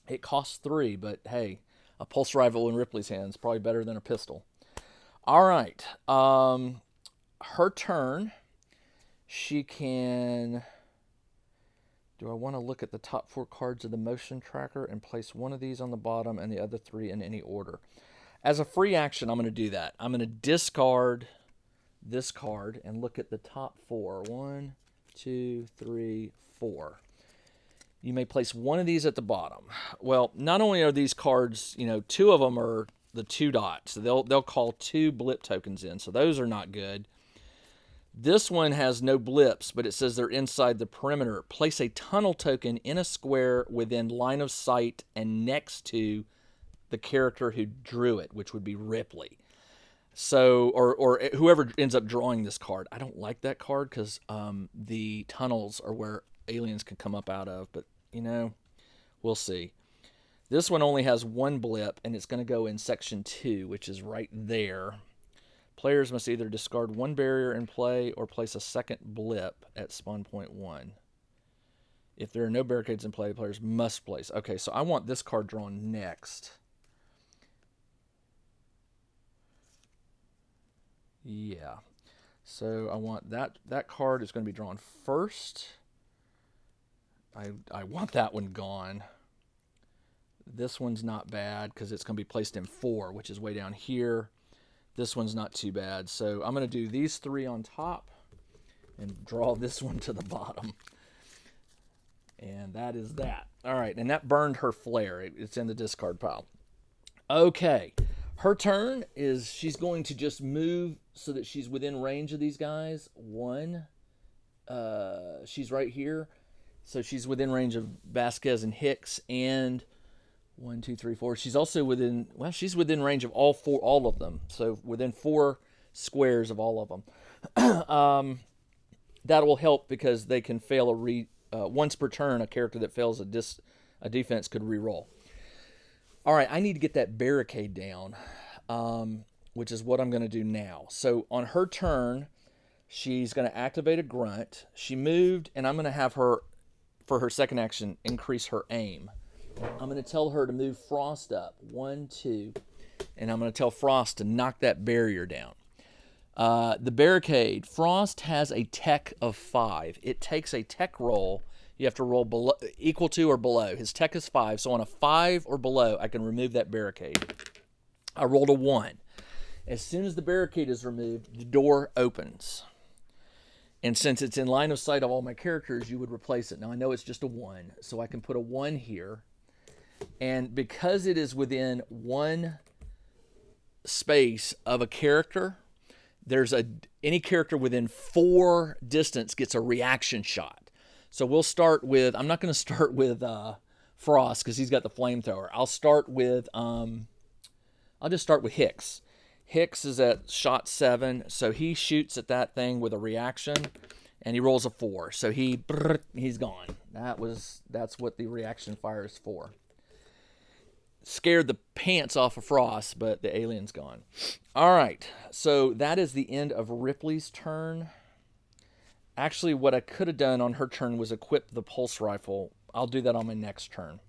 It costs 3, but hey, a pulse rifle in Ripley's hand is probably better than a pistol. All right. Her turn. She can... Do I want to look at the top 4 cards of the motion tracker and place one of these on the bottom and the other 3 in any order? As a free action, I'm going to do that. I'm going to discard this card and look at the top 4. 1, 2, 3, 4. You may place one of these at the bottom. Well, not only are these cards, 2 of them are the 2 dots. So they'll call 2 blip tokens in. So those are not good. This one has no blips, but it says they're inside the perimeter. Place a tunnel token in a square within line of sight and next to the character who drew it, which would be Ripley. So, or whoever ends up drawing this card. I don't like that card because the tunnels are where aliens can come up out of, but, we'll see. This one only has 1 blip, and it's going to go in section 2, which is right there. Players must either discard 1 barrier in play or place a second blip at spawn point 1. If there are no barricades in play, players must place. Okay, so I want this card drawn next. Yeah. So I want that card is going to be drawn first. I want that one gone. This one's not bad because it's going to be placed in 4, which is way down here. This one's not too bad. So I'm going to do these 3 on top and draw this one to the bottom. And that is that. All right, and that burned her flare. It's in the discard pile. Okay, her turn is she's going to just move so that she's within range of these guys. 1, she's right here. So she's within range of Vasquez and Hicks, and 1, 2, 3, 4. She's also within, she's within range of all of them. So within 4 squares of all of them. That will help because they can fail once per turn, a character that fails a defense could reroll. All right, I need to get that barricade down, which is what I'm going to do now. So on her turn, she's going to activate a grunt. She moved, and I'm going to have her for her second action, increase her aim. I'm going to tell her to move Frost up. 1, 2. And I'm going to tell Frost to knock that barrier down. The barricade. Frost has a tech of 5. It takes a tech roll. You have to roll below, equal to or below. His tech is 5, so on a 5 or below, I can remove that barricade. I rolled a 1. As soon as the barricade is removed, the door opens. And since it's in line of sight of all my characters, you would replace it. Now, I know it's just a 1, so I can put a 1 here. And because it is within 1 space of a character, any character within 4 distance gets a reaction shot. So we'll start with, I'm not going to start with Frost because he's got the flamethrower. I'll just start with Hicks. Hicks is at shot 7, so he shoots at that thing with a reaction, and he rolls a 4. So he's gone. That's what the reaction fire is for. Scared the pants off of Frost, but the alien's gone. All right, so that is the end of Ripley's turn. Actually, what I could have done on her turn was equip the pulse rifle. I'll do that on my next turn.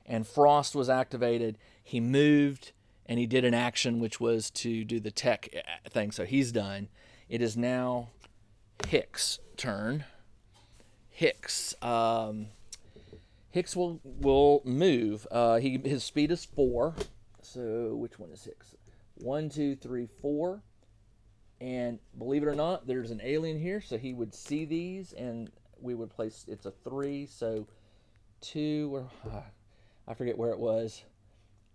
And Frost was activated. He moved, and he did an action, which was to do the tech thing. So he's done. It is now Hicks' turn. Hicks. Hicks will move. His speed is 4. So which one is Hicks? 1, 2, 3, 4. And believe it or not, there's an alien here, so he would see these, and we would place. It's a 3, so 2. Or I forget where it was.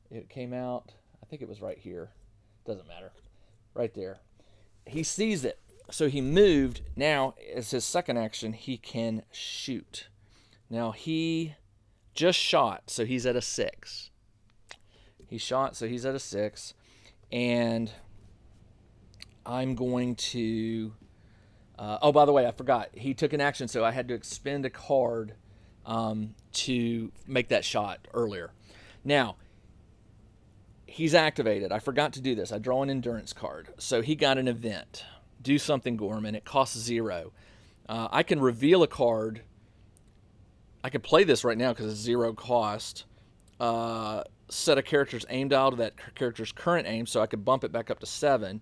It came out. I think it was right here. Doesn't matter. Right there. He sees it, so he moved. Now, as his second action, he can shoot. Now he just shot, so he's at a 6. He shot, so he's at a 6. And I'm going to... oh, by the way, I forgot. He took an action, so I had to expend a card to make that shot earlier. Now, he's activated. I forgot to do this. I draw an endurance card. So he got an event. Do something, Gorman. It costs 0. I can reveal a card. I can play this right now because it's 0 cost. Set a character's aim dial to that character's current aim, so I could bump it back up to 7.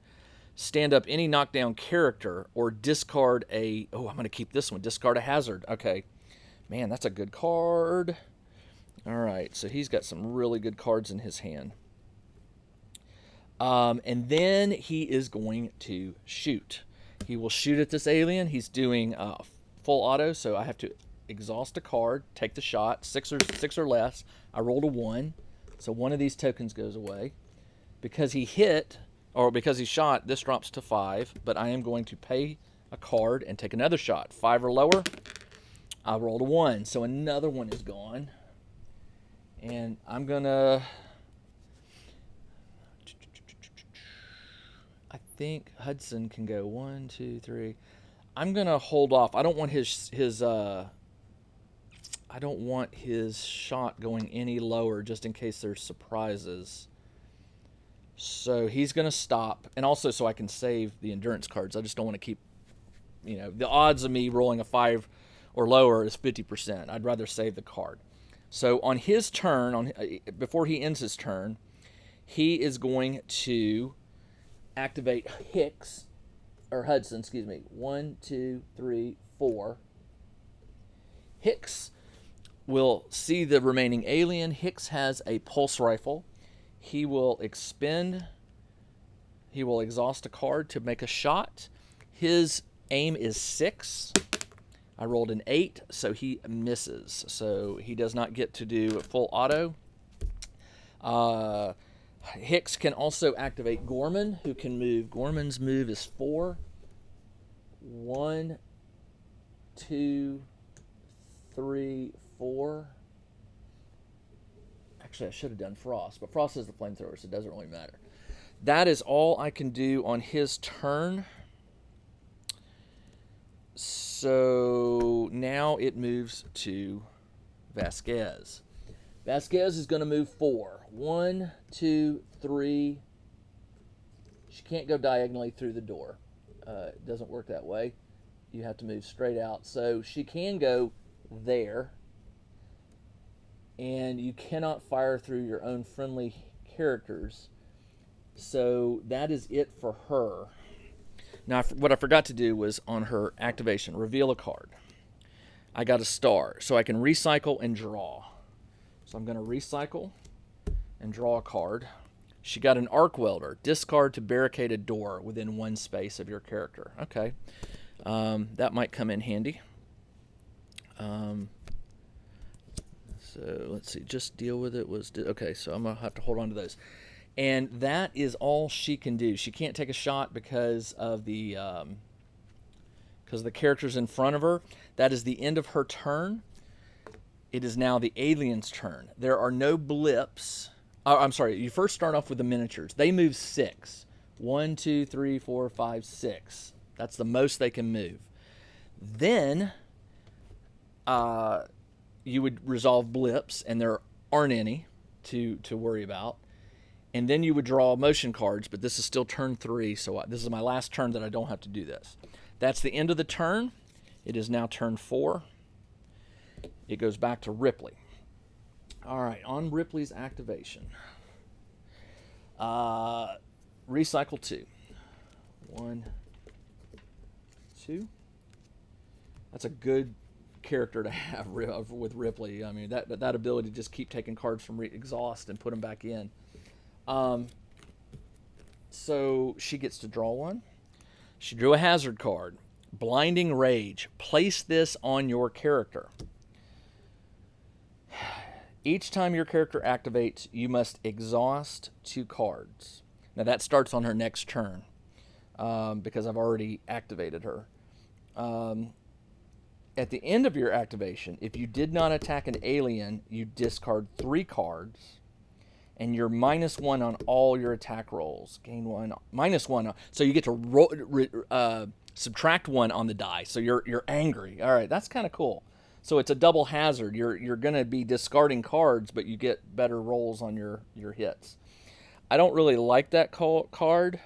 Stand up any knockdown character or discard a... Oh, I'm going to keep this one. Discard a hazard. Okay. Man, that's a good card. All right, so he's got some really good cards in his hand. And then he is going to shoot. He will shoot at this alien. He's doing full auto, so I have to exhaust a card, take the shot, 6 or less. I rolled a 1, so one of these tokens goes away. Because he hit, or because he shot, this drops to 5, but I am going to pay a card and take another shot. 5 or lower, I rolled a 1, so another one is gone. And I'm going to... I think Hudson can go 1, 2, 3. I'm going to hold off. I don't want I don't want his shot going any lower just in case there's surprises. So he's going to stop. And also so I can save the endurance cards. I just don't want to keep, the odds of me rolling a 5 or lower is 50%. I'd rather save the card. So on his turn, before he ends his turn, he is going to activate Hudson, excuse me. 1, 2, 3, 4. Hicks will see the remaining alien. Hicks has a pulse rifle. He will exhaust a card to make a shot. His aim is 6. I rolled an 8, so he misses. So he does not get to do a full auto. Hicks can also activate Gorman, who can move. Gorman's move is 4. 1, 2, 3, 4. Actually, I should have done Frost, but Frost is the flamethrower, so it doesn't really matter. That is all I can do on his turn. So now it moves to Vasquez. Vasquez is going to move 4. 1, 2, 3. She can't go diagonally through the door. It doesn't work that way. You have to move straight out. So she can go there. And you cannot fire through your own friendly characters. So that is it for her. Now, what I forgot to do was on her activation, reveal a card. I got a star, so I can recycle and draw. So I'm going to recycle and draw a card. She got an arc welder. Discard to barricade a door within one space of your character. Okay. That might come in handy. So let's see. Just deal with it. Okay, so I'm going to have to hold on to those. And that is all she can do. She can't take a shot because of the characters in front of her. That is the end of her turn. It is now the alien's turn. There are no blips. Oh, I'm sorry. You first start off with the miniatures. They move 6. 1, 2, 3, 4, 5, 6. That's the most they can move. Then you would resolve blips, and there aren't any to worry about. And then you would draw motion cards, but this is still turn 3, so this is my last turn that I don't have to do this. That's the end of the turn. It is now turn 4. It goes back to Ripley. All right, on Ripley's activation. Recycle 2. 1, 2. That's a good character to have with Ripley. I mean, that ability to just keep taking cards from exhaust and put them back in. So she gets to draw one. She drew a hazard card. Blinding Rage. Place this on your character. Each time your character activates, you must exhaust 2 cards. Now that starts on her next turn because I've already activated her. At the end of your activation, if you did not attack an alien, you discard 3 cards. And you're -1 on all your attack rolls. Gain 1, -1. So you get to subtract 1 on the die. So you're angry. All right, that's kind of cool. So it's a double hazard. You're going to be discarding cards, but you get better rolls on your hits. I don't really like that card.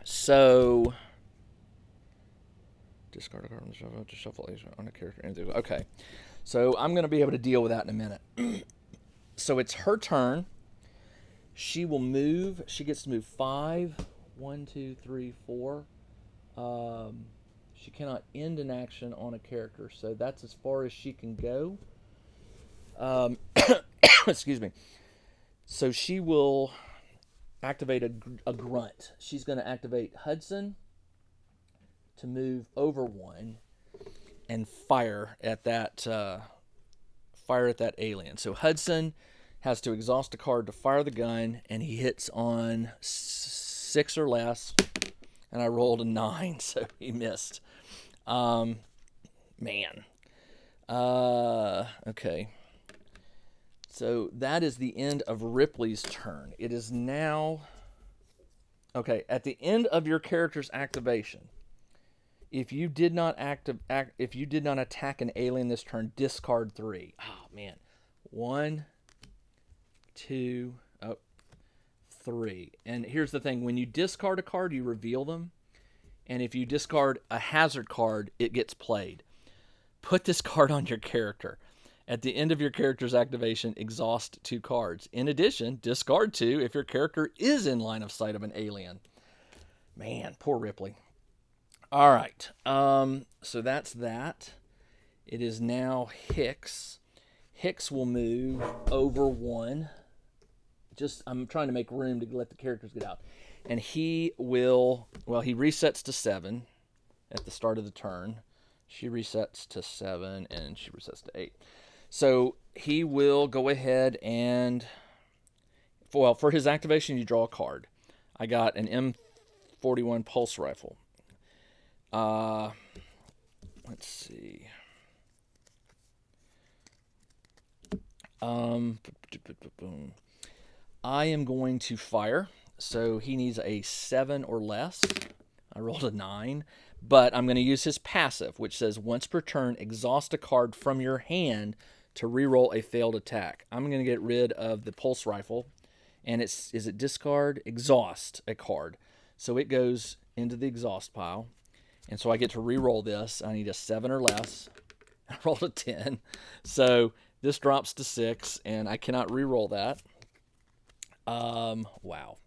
So discard a card on the shuffle to shuffle on a character. Okay. So I'm going to be able to deal with that in a minute. So it's her turn. She will move. She gets to move 5. 1, 2, 3, 4. She cannot end an action on a character, so that's as far as she can go. Excuse me. So she will activate a grunt. She's going to activate Hudson to move over 1 and fire at that alien. So Hudson has to exhaust a card to fire the gun, and he hits on 6 or less, and I rolled a 9, so he missed. Okay. So that is the end of Ripley's turn. It is now... Okay, at the end of your character's activation, if you did not attack an alien this turn, discard 3. Oh, man. 1, 2, 3. And here's the thing. When you discard a card, you reveal them. And if you discard a hazard card, it gets played. Put this card on your character. At the end of your character's activation, exhaust 2 cards. In addition, discard 2 if your character is in line of sight of an alien. Man, poor Ripley. All right. So that's that. It is now Hicks. Hicks will move over 1. I'm trying to make room to let the characters get out. And he will, he resets to 7 at the start of the turn. She resets to 7, and she resets to 8. So he will go ahead and, for his activation, you draw a card. I got an M41 pulse rifle. Let's see. I am going to fire. So he needs a 7 or less. I rolled a 9. But I'm going to use his passive, which says once per turn, exhaust a card from your hand to reroll a failed attack. I'm going to get rid of the pulse rifle. And is it discard? Exhaust a card. So it goes into the exhaust pile. And so I get to reroll this. I need a 7 or less. I rolled a 10. So this drops to 6, and I cannot re-roll that. Wow.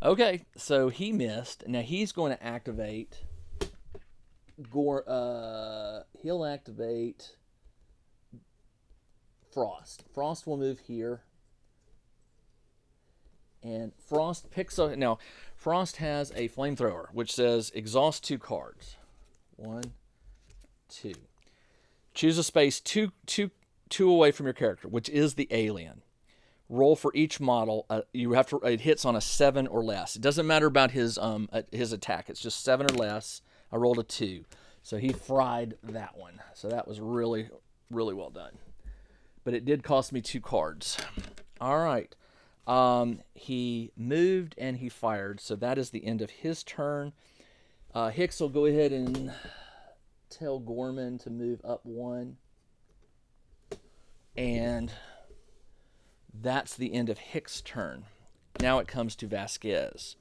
Okay, so he missed. Now he's going to activate he'll activate Frost. Frost will move here. And Frost picks up. Now, Frost has a flamethrower, which says exhaust 2 cards. 1, 2. Choose a space two away from your character, which is the alien. Roll for each model. You have to. It hits on a 7 or less. It doesn't matter about his attack. It's just 7 or less. I rolled a 2, so he fried that one. So that was really, really well done. But it did cost me 2 cards. All right. He moved and he fired, so that is the end of his turn. Hicks will go ahead and tell Gorman to move up 1. And that's the end of Hicks' turn. Now it comes to Vasquez.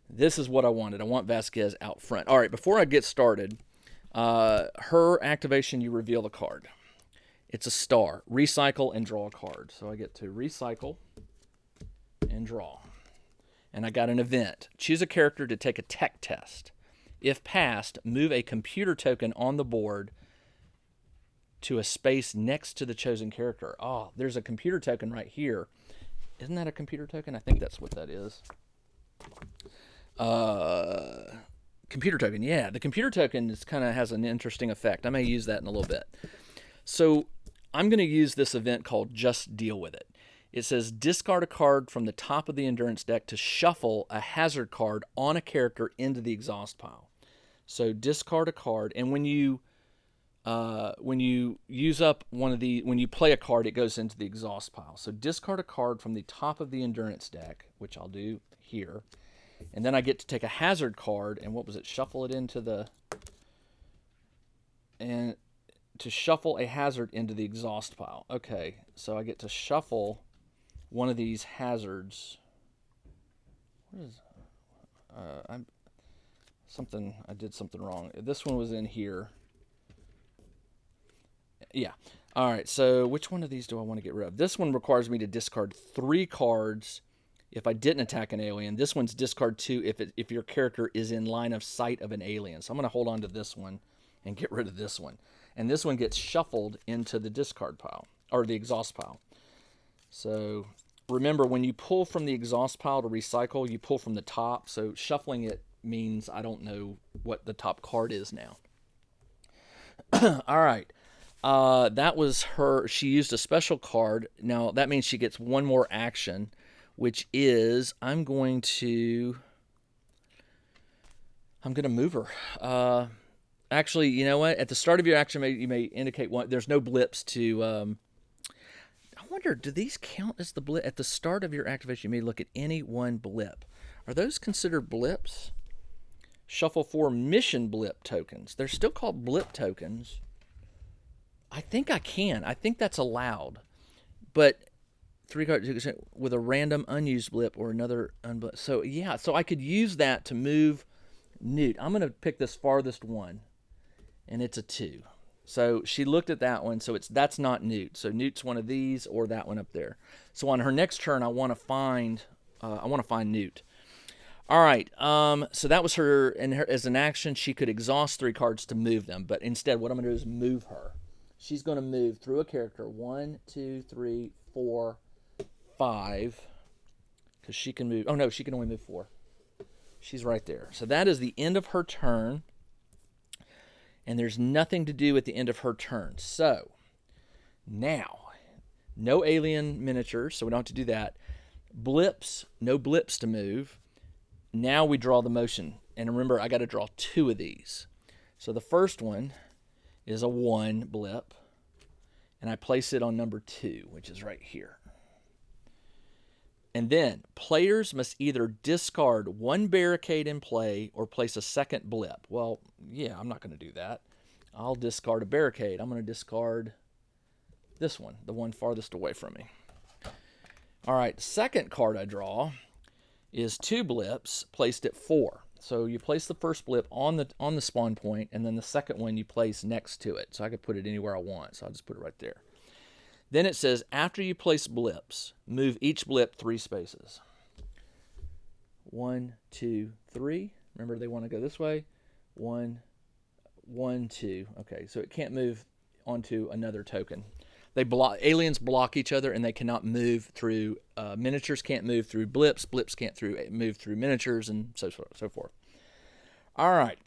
This is what I wanted. I want Vasquez out front. All right, before I get started, her activation, you reveal the card. It's a star. Recycle and draw a card. So I get to recycle and draw. And I got an event. Choose a character to take a tech test. If passed, move a computer token on the board to a space next to the chosen character. Oh, there's a computer token right here. Isn't that a computer token? I think that's what that is. Computer token. Yeah, the computer token is kind of has an interesting effect. I may use that in a little bit. So I'm going to use this event called Just Deal With It. It says discard a card from the top of the endurance deck to shuffle a hazard card on a character into the exhaust pile. So discard a card, and when you use up when you play a card, it goes into the exhaust pile. So discard a card from the top of the endurance deck, which I'll do here, and then I get to take a hazard card, and what was it? Shuffle it into to shuffle a hazard into the exhaust pile. Okay, so I get to shuffle one of these hazards. What is? I did something wrong. This one was in here. Yeah. All right. So which one of these do I want to get rid of? This one requires me to discard 3 cards if I didn't attack an alien. This one's discard 2 if your character is in line of sight of an alien. So I'm going to hold on to this one and get rid of this one. And this one gets shuffled into the discard pile, or the exhaust pile. So remember, when you pull from the exhaust pile to recycle, you pull from the top. So shuffling it means I don't know what the top card is now. All right. That was her. She used a special card. Now, that means she gets one more action, which is I'm going to move her. Actually, you know what? At the start of your action, you may indicate one. There's no blips to... I wonder, do these count as the blip? At the start of your activation, you may look at any one blip. Are those considered blips? Shuffle 4 mission blip tokens. They're still called blip tokens. I think I can. I think that's allowed. But 3 cards with a random unused blip or another unblip. So, yeah. So I could use that to move Newt. I'm going to pick this farthest one. And it's a 2. So she looked at that one. So that's not Newt. So Newt's one of these or that one up there. So on her next turn, I want to find Newt. All right, so that was her, and as an action, she could exhaust 3 cards to move them, but instead, what I'm going to do is move her. She's going to move through a character, 1, 2, 3, 4, 5, because she can move, oh no, she can only move 4. She's right there. So that is the end of her turn, and there's nothing to do at the end of her turn. So, now, no alien miniatures, so we don't have to do that. Blips, no blips to move. Now we draw the motion. And remember, I got to draw 2 of these. So the first one is a 1 blip. And I place it on number 2, which is right here. And then players must either discard 1 barricade in play or place a second blip. Well, yeah, I'm not going to do that. I'll discard a barricade. I'm going to discard this one, the one farthest away from me. All right, second card I draw is 2 blips placed at 4. So you place the first blip on the spawn point, and then the second one you place next to it. So I could put it anywhere I want. So I'll just put it right there. Then it says, after you place blips, move each blip 3 spaces. 1, 2, 3. Remember, they want to go this way. 1, 1, 2. Okay, so it can't move onto another token. Aliens block each other, and they cannot move through. Miniatures can't move through blips. Blips can't move through miniatures, and so forth. All right,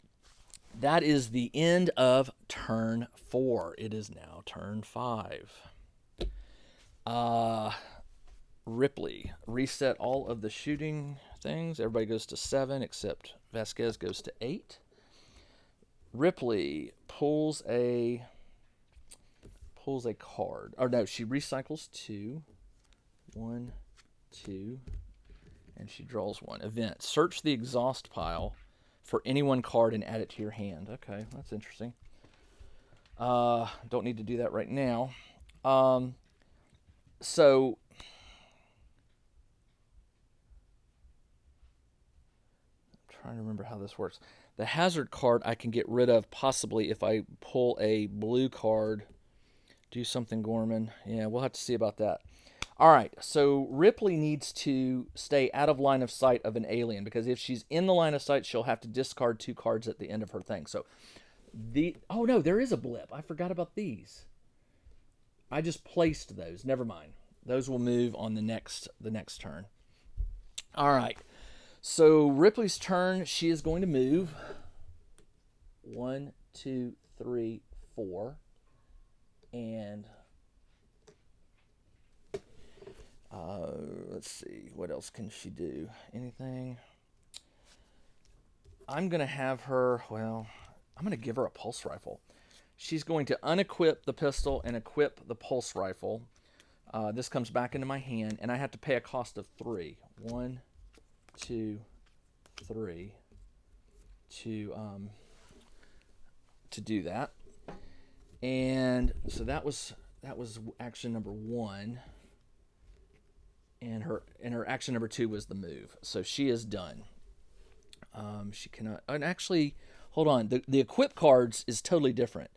that is the end of turn 4. It is now turn 5. Ripley, reset all of the shooting things. Everybody goes to 7, except Vasquez goes to 8. Ripley pulls a card. Or no, she recycles 2. 1, 2, and she draws 1. Event. Search the exhaust pile for any one card and add it to your hand. Okay, that's interesting. Don't need to do that right now. So I'm trying to remember how this works. The hazard card I can get rid of possibly if I pull a blue card. Do something, Gorman. Yeah, we'll have to see about that. All right, so Ripley needs to stay out of line of sight of an alien, because if she's in the line of sight, she'll have to discard 2 cards at the end of her thing. So oh no, there is a blip. I forgot about these. I just placed those. Never mind. Those will move on the next turn. All right. So Ripley's turn. She is going to move 1, 2, 3, 4, and let's see, what else can she do? Anything? I'm going to have her. Well, I'm going to give her a pulse rifle. She's going to unequip the pistol and equip the pulse rifle. This comes back into my hand, and I have to pay a cost of 3. 1, 2, 3 to do that. And so that was action number 1, and her action number 2 was the move. So she is done. She cannot. And actually, hold on. The equip cards is totally different.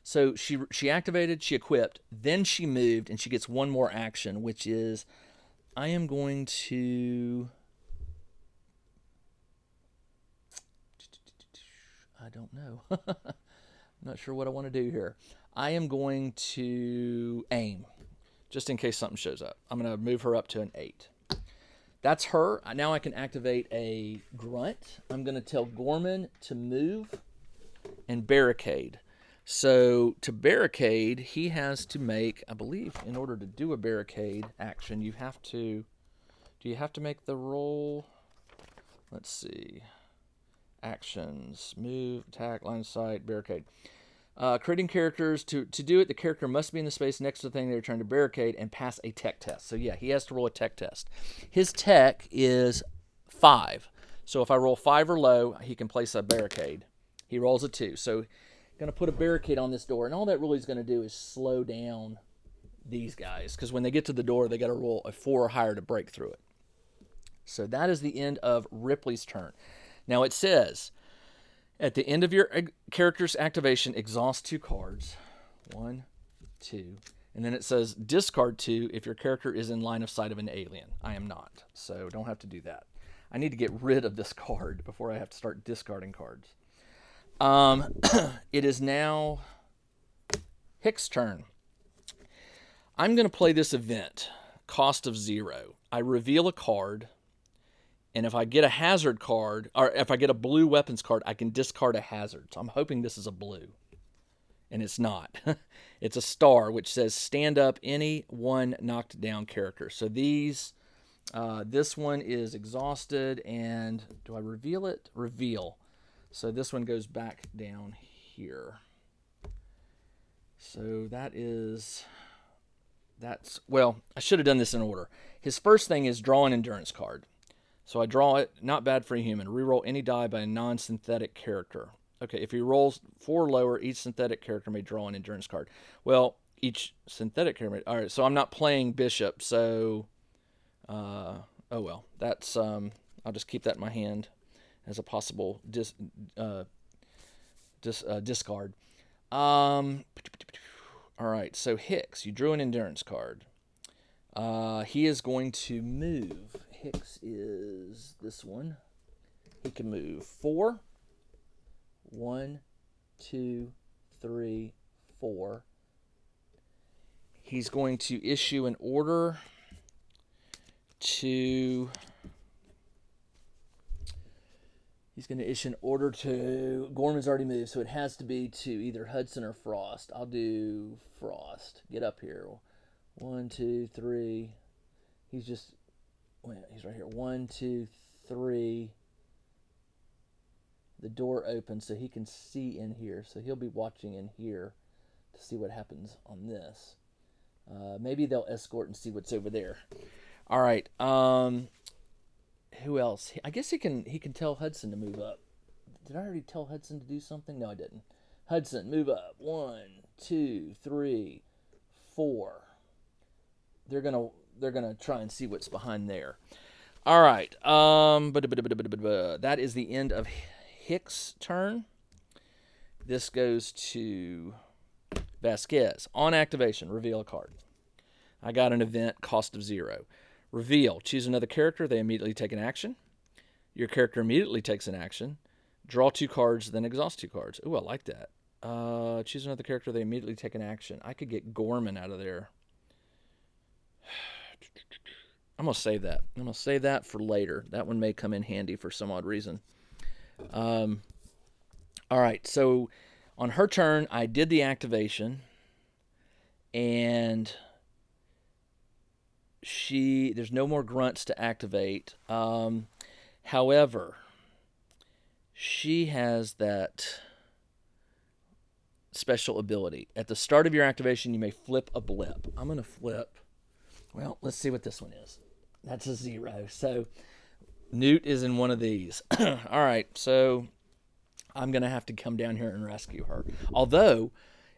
So she activated, she equipped, then she moved, and she gets 1 more action, which is, I am going to, I don't know. I'm not sure what I want to do here. I am going to aim, just in case something shows up. I'm going to move her up to an 8. That's her. Now I can activate a grunt. I'm going to tell Gorman to move and barricade. So to barricade, he has to make, I believe, in order to do a barricade action, you have to, do you have to make the roll? Let's see. Actions, move, attack, line of sight, barricade. Creating characters, to do it, the character must be in the space next to the thing they're trying to barricade and pass a tech test. So yeah, he has to roll a tech test. His tech is 5. So if I roll 5 or low, he can place a barricade. He rolls a 2. So going to put a barricade on this door, and all that really is going to do is slow down these guys, because when they get to the door, they got to roll a 4 or higher to break through it. So that is the end of Ripley's turn. Now it says, at the end of your character's activation, exhaust 2 cards. 1, 2, and then it says discard 2 if your character is in line of sight of an alien. I am not, so don't have to do that. I need to get rid of this card before I have to start discarding cards. It is now Hick's turn. I'm going to play this event, cost of 0. I reveal a card, and if I get a hazard card, or if I get a blue weapons card, I can discard a hazard. So I'm hoping this is a blue, and it's not. It's a star, which says stand up any one knocked down character. So these, this one is exhausted, and do I reveal it? Reveal. So this one goes back down here. So well, I should have done this in order. His first thing is draw an endurance card. So I draw it, not bad for a human. Reroll any die by a non-synthetic character. Okay, if he rolls 4 or lower, each synthetic character may draw an endurance card. Well, each synthetic character may, all right, so I'm not playing Bishop, so, oh well, that's, I'll just keep that in my hand. as a possible discard. All right, so Hicks, you drew an endurance card. He is going to move. Hicks is this one. He can move 4. 1, 2, 3, 4. He's going to issue an order to... He's going to issue an order to... Gorman's already moved, so it has to be to either Hudson or Frost. I'll do Frost. Get up here. 1, 2, 3. He's just... Wait, he's right here. 1, 2, 3. The door opens so he can see in here. So he'll be watching in here to see what happens on this. Maybe they'll escort and see what's over there. All right. Who else? I guess he can tell Hudson to move up. Did I already tell Hudson to do something? No, I didn't. Hudson, move up. 1, 2, 3, 4. They're gonna try and see what's behind there. All right. That is the end of Hicks' turn. This goes to Vasquez. On activation, reveal a card. I got an event, cost of 0. Reveal. Choose another character. They immediately take an action. Your character immediately takes an action. Draw 2 cards, then exhaust 2 cards. Ooh, I like that. Choose another character. They immediately take an action. I could get Gorman out of there. I'm going to save that. I'm going to save that for later. That one may come in handy for some odd reason. All right, so on her turn, I did the activation, and there's no more grunts to activate. However, she has that special ability. At the start of your activation, you may flip a blip. I'm going to flip. Well, let's see what this one is. That's a 0. So Newt is in one of these. All right, so I'm going to have to come down here and rescue her. Although,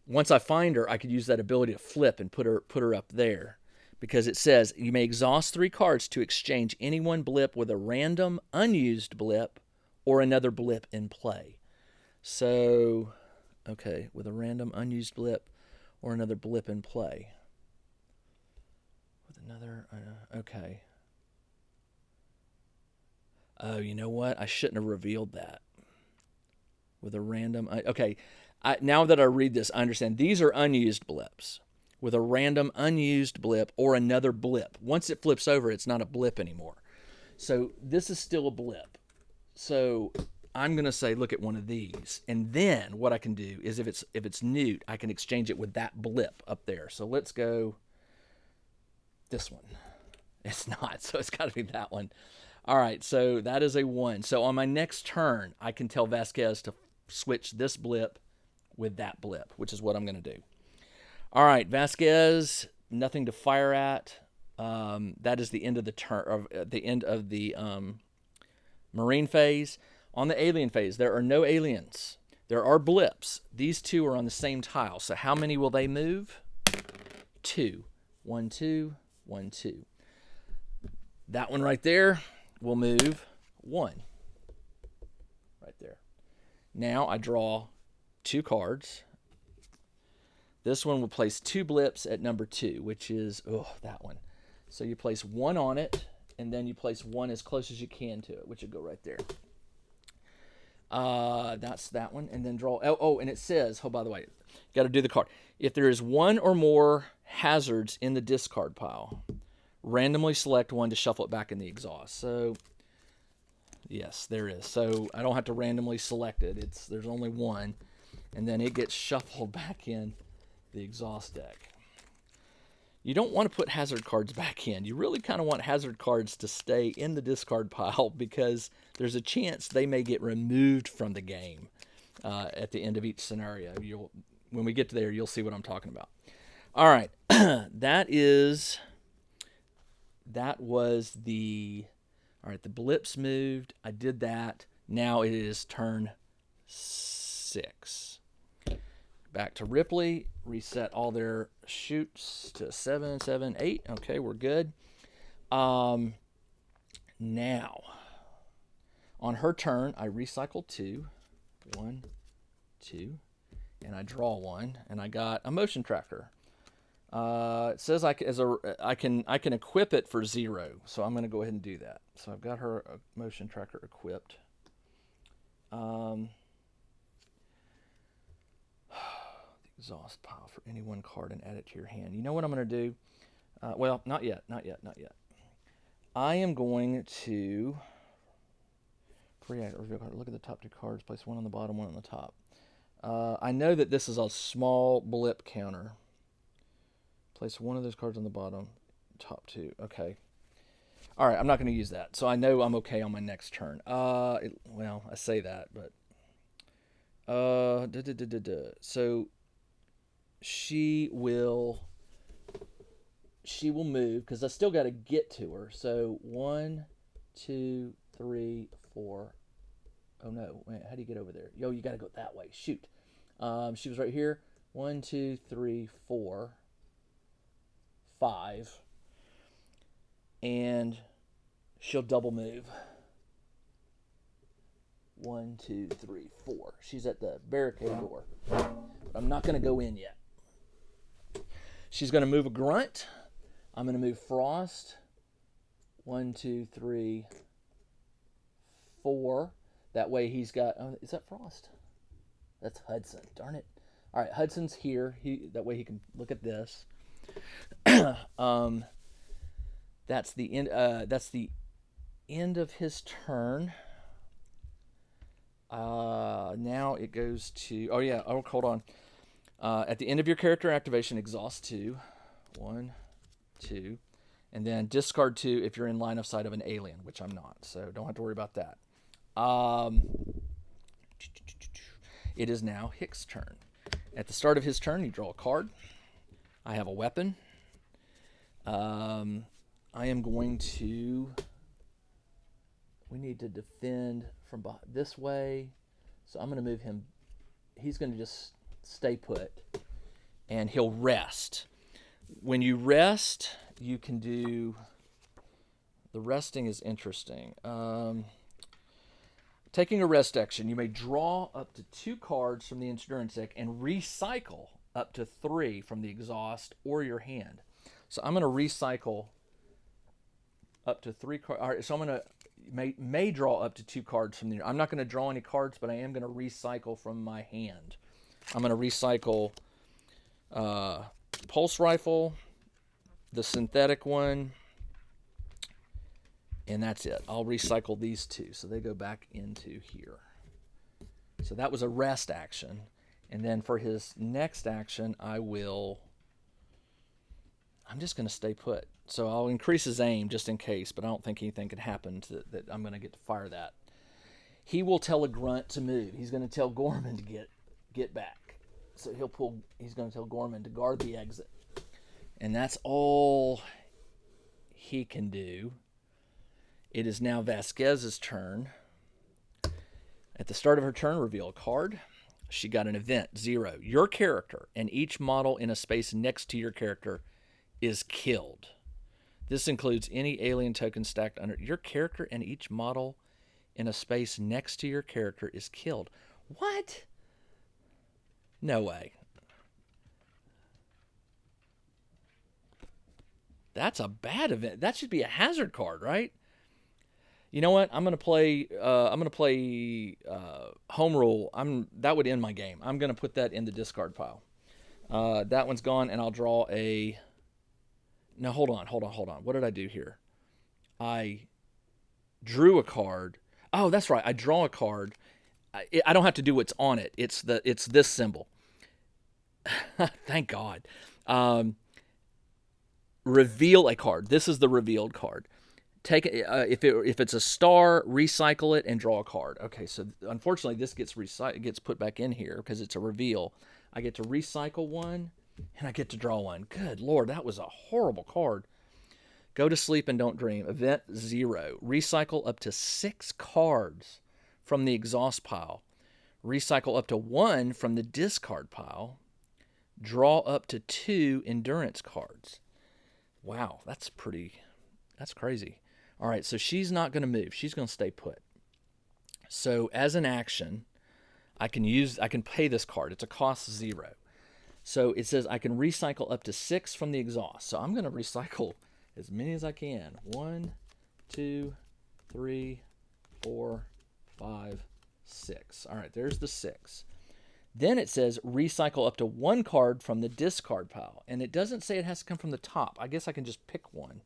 once I find her, I could use that ability to flip and put her up there. Because it says, you may exhaust 3 cards to exchange any one blip with a random unused blip or another blip in play. So, okay, with a random unused blip or another blip in play. With another, okay. Oh, you know what? I shouldn't have revealed that. With a random, okay. Now that I read this, I understand. These are unused blips. With a random unused blip or another blip. Once it flips over, it's not a blip anymore. So this is still a blip. So I'm going to say, look at one of these. And then what I can do is if it's Newt, I can exchange it with that blip up there. So let's go this one. It's not, so it's got to be that one. All right, so that is a 1. So on my next turn, I can tell Vasquez to switch this blip with that blip, which is what I'm going to do. All right, Vasquez, nothing to fire at. That is the end of the turn, the end of the Marine phase. On the alien phase, there are no aliens. There are blips. These 2 are on the same tile. So how many will they move? 2. 1, 2, 1, 2. That one right there will move 1. Right there. Now I draw 2 cards. This one will place 2 blips at number 2, which is, that one. So you place 1 on it, and then you place 1 as close as you can to it, which will go right there. That's that one. And then draw, and it says, by the way, got to do the card. If there is 1 or more hazards in the discard pile, randomly select 1 to shuffle it back in the exhaust. So, yes, there is. So I don't have to randomly select it. There's only 1, and then it gets shuffled back in the exhaust deck. You don't want to put hazard cards back in. You really kind of want hazard cards to stay in the discard pile because there's a chance they may get removed from the game at the end of each scenario. When we get to there, you'll see what I'm talking about. All right, that was the... All right, the blips moved. I did that. Now it is turn 6. Back to Ripley. Reset all their shoots to 7, 7, 8. Okay, we're good. Now, On her turn, I recycle 2. 1, 2, and I draw 1, and I got a motion tracker. It says I can equip it for 0, so I'm going to go ahead and do that. So I've got her motion tracker equipped. The exhaust pile for any one card and add it to your hand. You know what I'm going to do? Well, not yet. I am going to look at the top 2 cards. Place 1 on the bottom, 1 on the top. I know that this is a small blip counter. Place 1 of those cards on the bottom, top 2. Okay. All right, I'm not going to use that. So I know I'm okay on my next turn. Well, I say that, but so she will move because I still got to get to her. So 1, 2, 3, 4. Oh no! Wait, how do you get over there? Yo, you got to go that way. Shoot. She was right here. 1, 2, 3, 4, 5, and she'll double move. 1, 2, 3, 4. She's at the barricade door, but I'm not going to go in yet. She's going to move a grunt. I'm going to move Frost. 1, 2, 3, 4. That way he's got. Oh, is that Frost? That's Hudson. Darn it! All right, Hudson's here. That way he can look at this. That's the end. That's the end of his turn. Now it goes to. Oh yeah. Oh, hold on. At the end of your character activation, exhaust 2. 1, 2, and then discard 2 if you're in line of sight of an alien, which I'm not, so don't have to worry about that. It is now Hick's turn. At the start of his turn, you draw a card. I have a weapon. I am going to. We need to defend from this way, so I'm going to move him. He's going to just stay put, and he'll rest. When you rest, you can do. The resting is interesting. Taking a rest action, you may draw up to 2 cards from the endurance deck and recycle up to 3 from the exhaust or your hand. So I'm going to recycle up to 3 cards. All right, so I'm going to may draw up to 2 cards from the. I'm not going to draw any cards, but I am going to recycle from my hand. I'm going to recycle pulse rifle, the synthetic one. And that's it. I'll recycle these 2. So they go back into here. So that was a rest action. And then for his next action, I'm just going to stay put. So I'll increase his aim just in case, but I don't think anything could happen that I'm going to get to fire that. He will tell a grunt to move. He's going to tell Gorman to get back. So he's going to tell Gorman to guard the exit. And that's all he can do. It is now Vasquez's turn. At the start of her turn, reveal a card. She got an event, 0. Your character and each model in a space next to your character is killed. This includes any alien token stacked under your character, and each model in a space next to your character is killed. What? No way. That's a bad event. That should be a hazard card, right? You know what? I'm gonna play home rule. That would end my game. I'm gonna put that in the discard pile. That one's gone, and I'll draw a. No, hold on. What did I do here? I drew a card. Oh, that's right. I draw a card. I don't have to do what's on it. It's this symbol. Thank God. Reveal a card. This is the revealed card. Take it if it's a star, recycle it and draw a card. Okay, so unfortunately this gets put back in here because it's a reveal. I get to recycle one and I get to draw one. Good Lord, that was a horrible card. Go to sleep and don't dream. Event 0. Recycle up to 6 cards from the exhaust pile. Recycle up to 1 from the discard pile. Draw up to 2 endurance cards. Wow, that's crazy. All right, so she's not going to move. She's going to stay put. So as an action, I can pay this card. It's a cost 0. So it says I can recycle up to 6 from the exhaust. So I'm going to recycle as many as I can. 1, 2, 3, 4, 5, 6. All right, there's the 6. Then it says recycle up to 1 card from the discard pile. And it doesn't say it has to come from the top. I guess I can just pick one.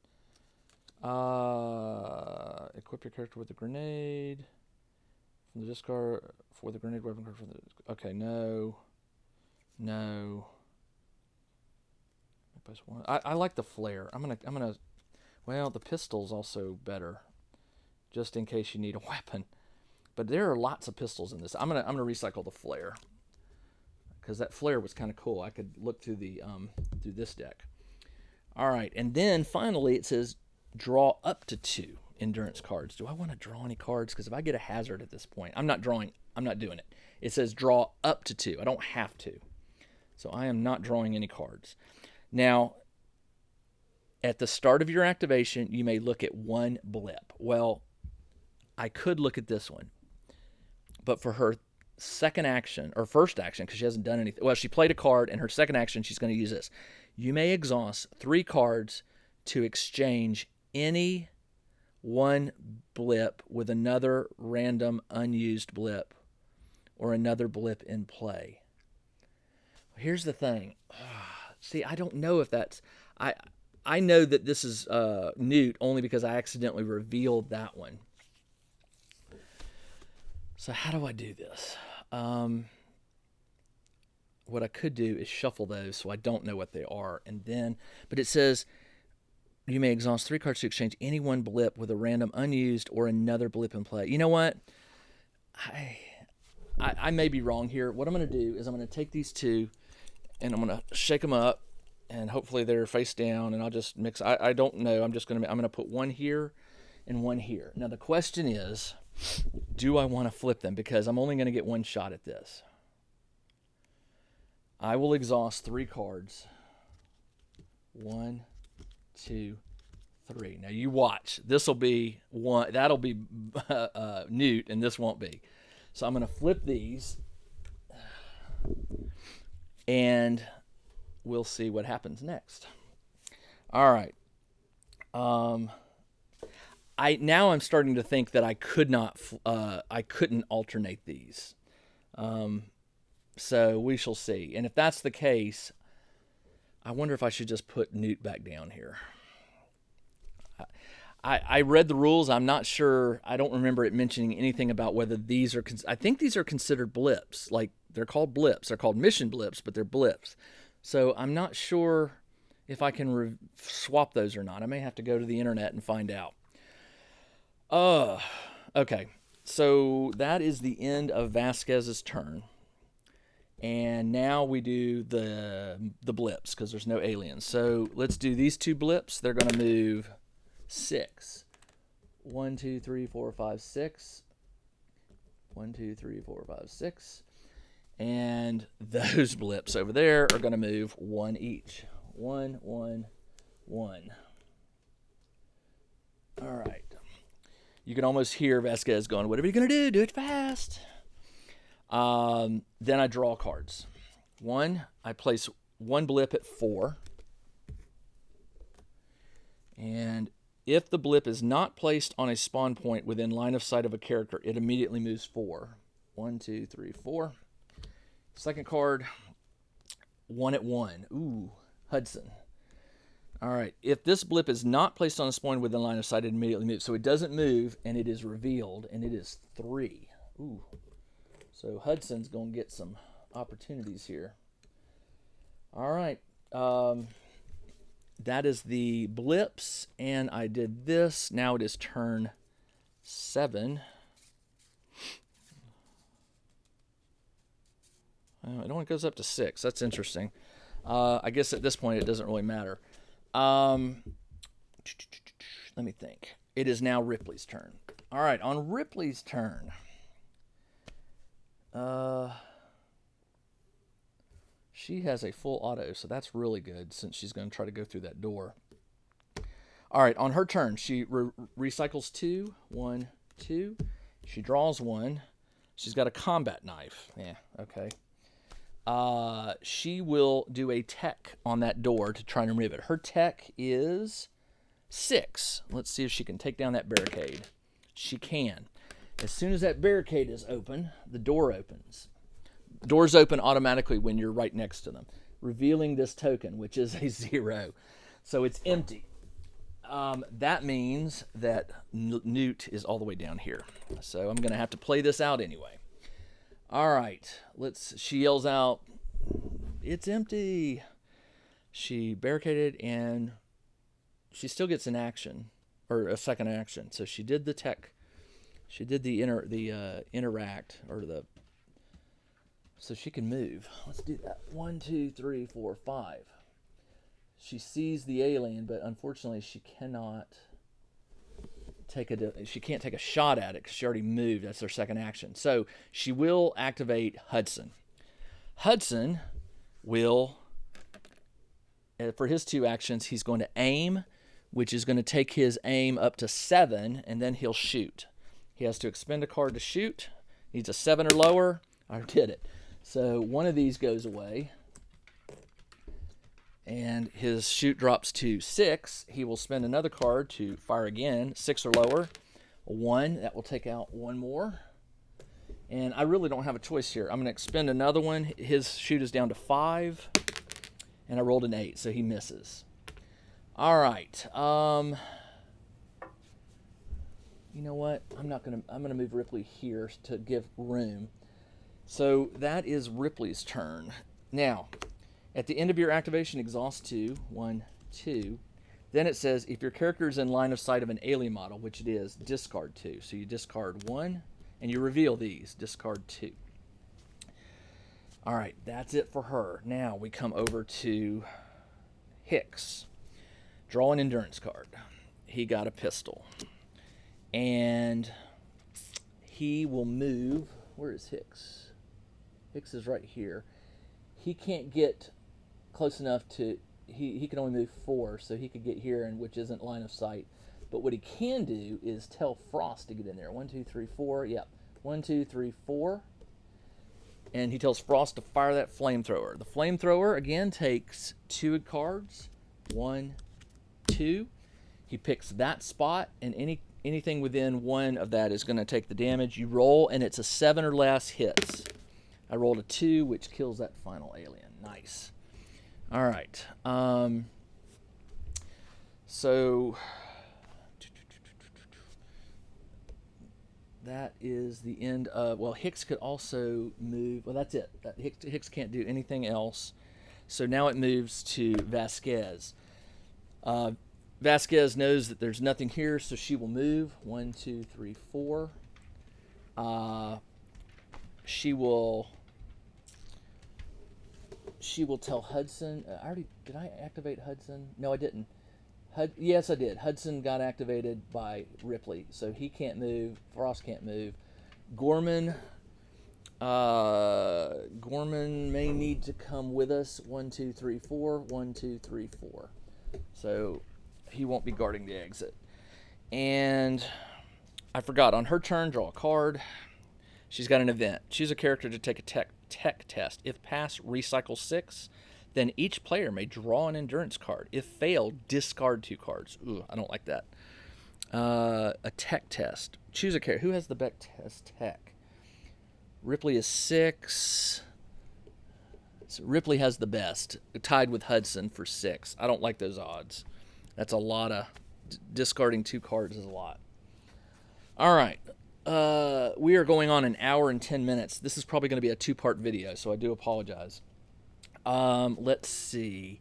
Equip your character with a grenade. From the discard for the grenade weapon card from the... Okay, no. I like the flare. I'm gonna well, the pistol's also better. Just in case you need a weapon. But there are lots of pistols in this. I'm gonna recycle the flare. Because that flare was kind of cool. I could look through the through this deck. Alright, and then finally it says draw up to 2 endurance cards. Do I want to draw any cards? Because if I get a hazard at this point, I'm not doing it. It says draw up to 2. I don't have to. So I am not drawing any cards. Now, at the start of your activation, you may look at 1 blip. Well, I could look at this one. But for her second action, or first action, because she hasn't done anything. Well, she played a card, and her second action, she's going to use this. You may exhaust 3 cards to exchange any 1 blip with another random unused blip or another blip in play. Here's the thing. See, I don't know if that's... I know that this is Newt only because I accidentally revealed that one. So how do I do this? What I could do is shuffle those so I don't know what they are. And then, but it says you may exhaust 3 cards to exchange any 1 blip with a random unused or another blip in play. You know what? I may be wrong here. What I'm going to do is I'm going to take these 2 and I'm going to shake them up, and hopefully they're face down, and I'll just mix. I don't know. I'm going to put 1 here and 1 here. Now the question is, do I want to flip them? Because I'm only going to get 1 shot at this. I will exhaust 3 cards. 1, 2, 3. Now you watch. This will be 1. That'll be Newt, and this won't be. So I'm going to flip these, and we'll see what happens next. All right. Now I'm starting to think that I couldn't alternate these. So we shall see. And if that's the case, I wonder if I should just put Newt back down here. I read the rules. I'm not sure. I don't remember it mentioning anything about whether these are... I think these are considered blips. Like, they're called blips. They're called mission blips, but they're blips. So I'm not sure if I can swap those or not. I may have to go to the internet and find out. Okay. So that is the end of Vasquez's turn. And now we do the blips, because there's no aliens. So let's do these 2 blips. They're going to move 6. 1, 2, 3, 4, 5, 6. 1, 2, 3, 4, 5, 6. And those blips over there are going to move 1 each. 1, 1, 1. All right. You can almost hear Vasquez going, whatever you're going to do, do it fast. Then I draw cards. 1, I place 1 blip at 4. And if the blip is not placed on a spawn point within line of sight of a character, it immediately moves 4. 1, 2, 3, 4. Second card, 1 at 1. Ooh, Hudson. All right. If this blip is not placed on a spawn within line of sight, it immediately moves. So it doesn't move, and it is revealed, and it is 3. Ooh. So Hudson's going to get some opportunities here. All right. That is the blips, and I did this. Now it is turn 7. It only goes up to 6. That's interesting. I guess at this point it doesn't really matter. Let me think. It is now Ripley's turn. All right, on Ripley's turn, she has a full auto, so that's really good since she's going to try to go through that door. All right, on her turn, she recycles 2, 1, 2, She draws one. She's got a combat knife. Yeah, okay. She will do a tech on that door to try and remove it. Her tech is 6. Let's see if she can take down that barricade. She can. As soon as that barricade is open, the door opens. Doors open automatically when you're right next to them, revealing this token, which is a 0. So it's empty. That means that Newt is all the way down here. So I'm going to have to play this out anyway. All right. She yells out, "It's empty." She barricaded and she still gets an action, or a second action. So she did the tech. She did the interact, or the, so she can move. Let's do that. 1, 2, 3, 4, 5. She sees the alien, but unfortunately she cannot she can't take a shot at it because she already moved. That's her second action. So she will activate Hudson. Hudson will, for his 2 actions, he's going to aim, which is going to take his aim up to 7, and then he'll shoot. He has to expend a card to shoot. Needs a 7 or lower. I did it. So one of these goes away, and his shoot drops to 6. He will spend another card to fire again, 6 or lower. A 1, that will take out 1 more. And I really don't have a choice here. I'm going to expend another one. His shoot is down to 5, and I rolled an 8, so he misses. All right. You know what? I'm gonna move Ripley here to give room. So that is Ripley's turn. Now, at the end of your activation, exhaust 2, 1, 2. Then it says if your character is in line of sight of an alien model, which it is, discard 2. So you discard 1, and you reveal these. Discard 2. All right, that's it for her. Now we come over to Hicks. Draw an endurance card. He got a pistol. And he will move. Where is Hicks? Hicks is right here. He can't get close enough to, he can only move 4, so he could get here, and which isn't line of sight. But what he can do is tell Frost to get in there. 1, 2, 3, 4. Yep. 1, 2, 3, 4. And he tells Frost to fire that flamethrower. The flamethrower, again, takes 2 cards. 1, 2. He picks that spot, and anything within 1 of that is going to take the damage. You roll, and it's a 7 or less hits. I rolled a 2, which kills that final alien. Nice. All right. So that is the end of, well, Hicks could also move. Well, that's it. Hicks can't do anything else. So now it moves to Vasquez. Vasquez knows that there's nothing here, so she will move. 1, 2, 3, 4. She will tell Hudson. Did I activate Hudson? No, I didn't. Yes, I did. Hudson got activated by Ripley, so he can't move. Frost can't move. Gorman may need to come with us. 1, 2, 3, 4. 1, 2, 3, 4. So he won't be guarding the exit. And I forgot, on her turn, draw a card. She's got an event. Choose a character to take a tech test. If passed, recycle 6. Then each player may draw an endurance card. If failed, discard 2 cards. Ooh, I don't like that. A tech test. Choose a character. Who has the best tech? Ripley is 6. So Ripley has the best, tied with Hudson for 6. I don't like those odds. That's a lot of, discarding 2 cards is a lot. All right. We are going on 1 hour and 10 minutes. This is probably going to be a 2-part video, so I do apologize. Let's see.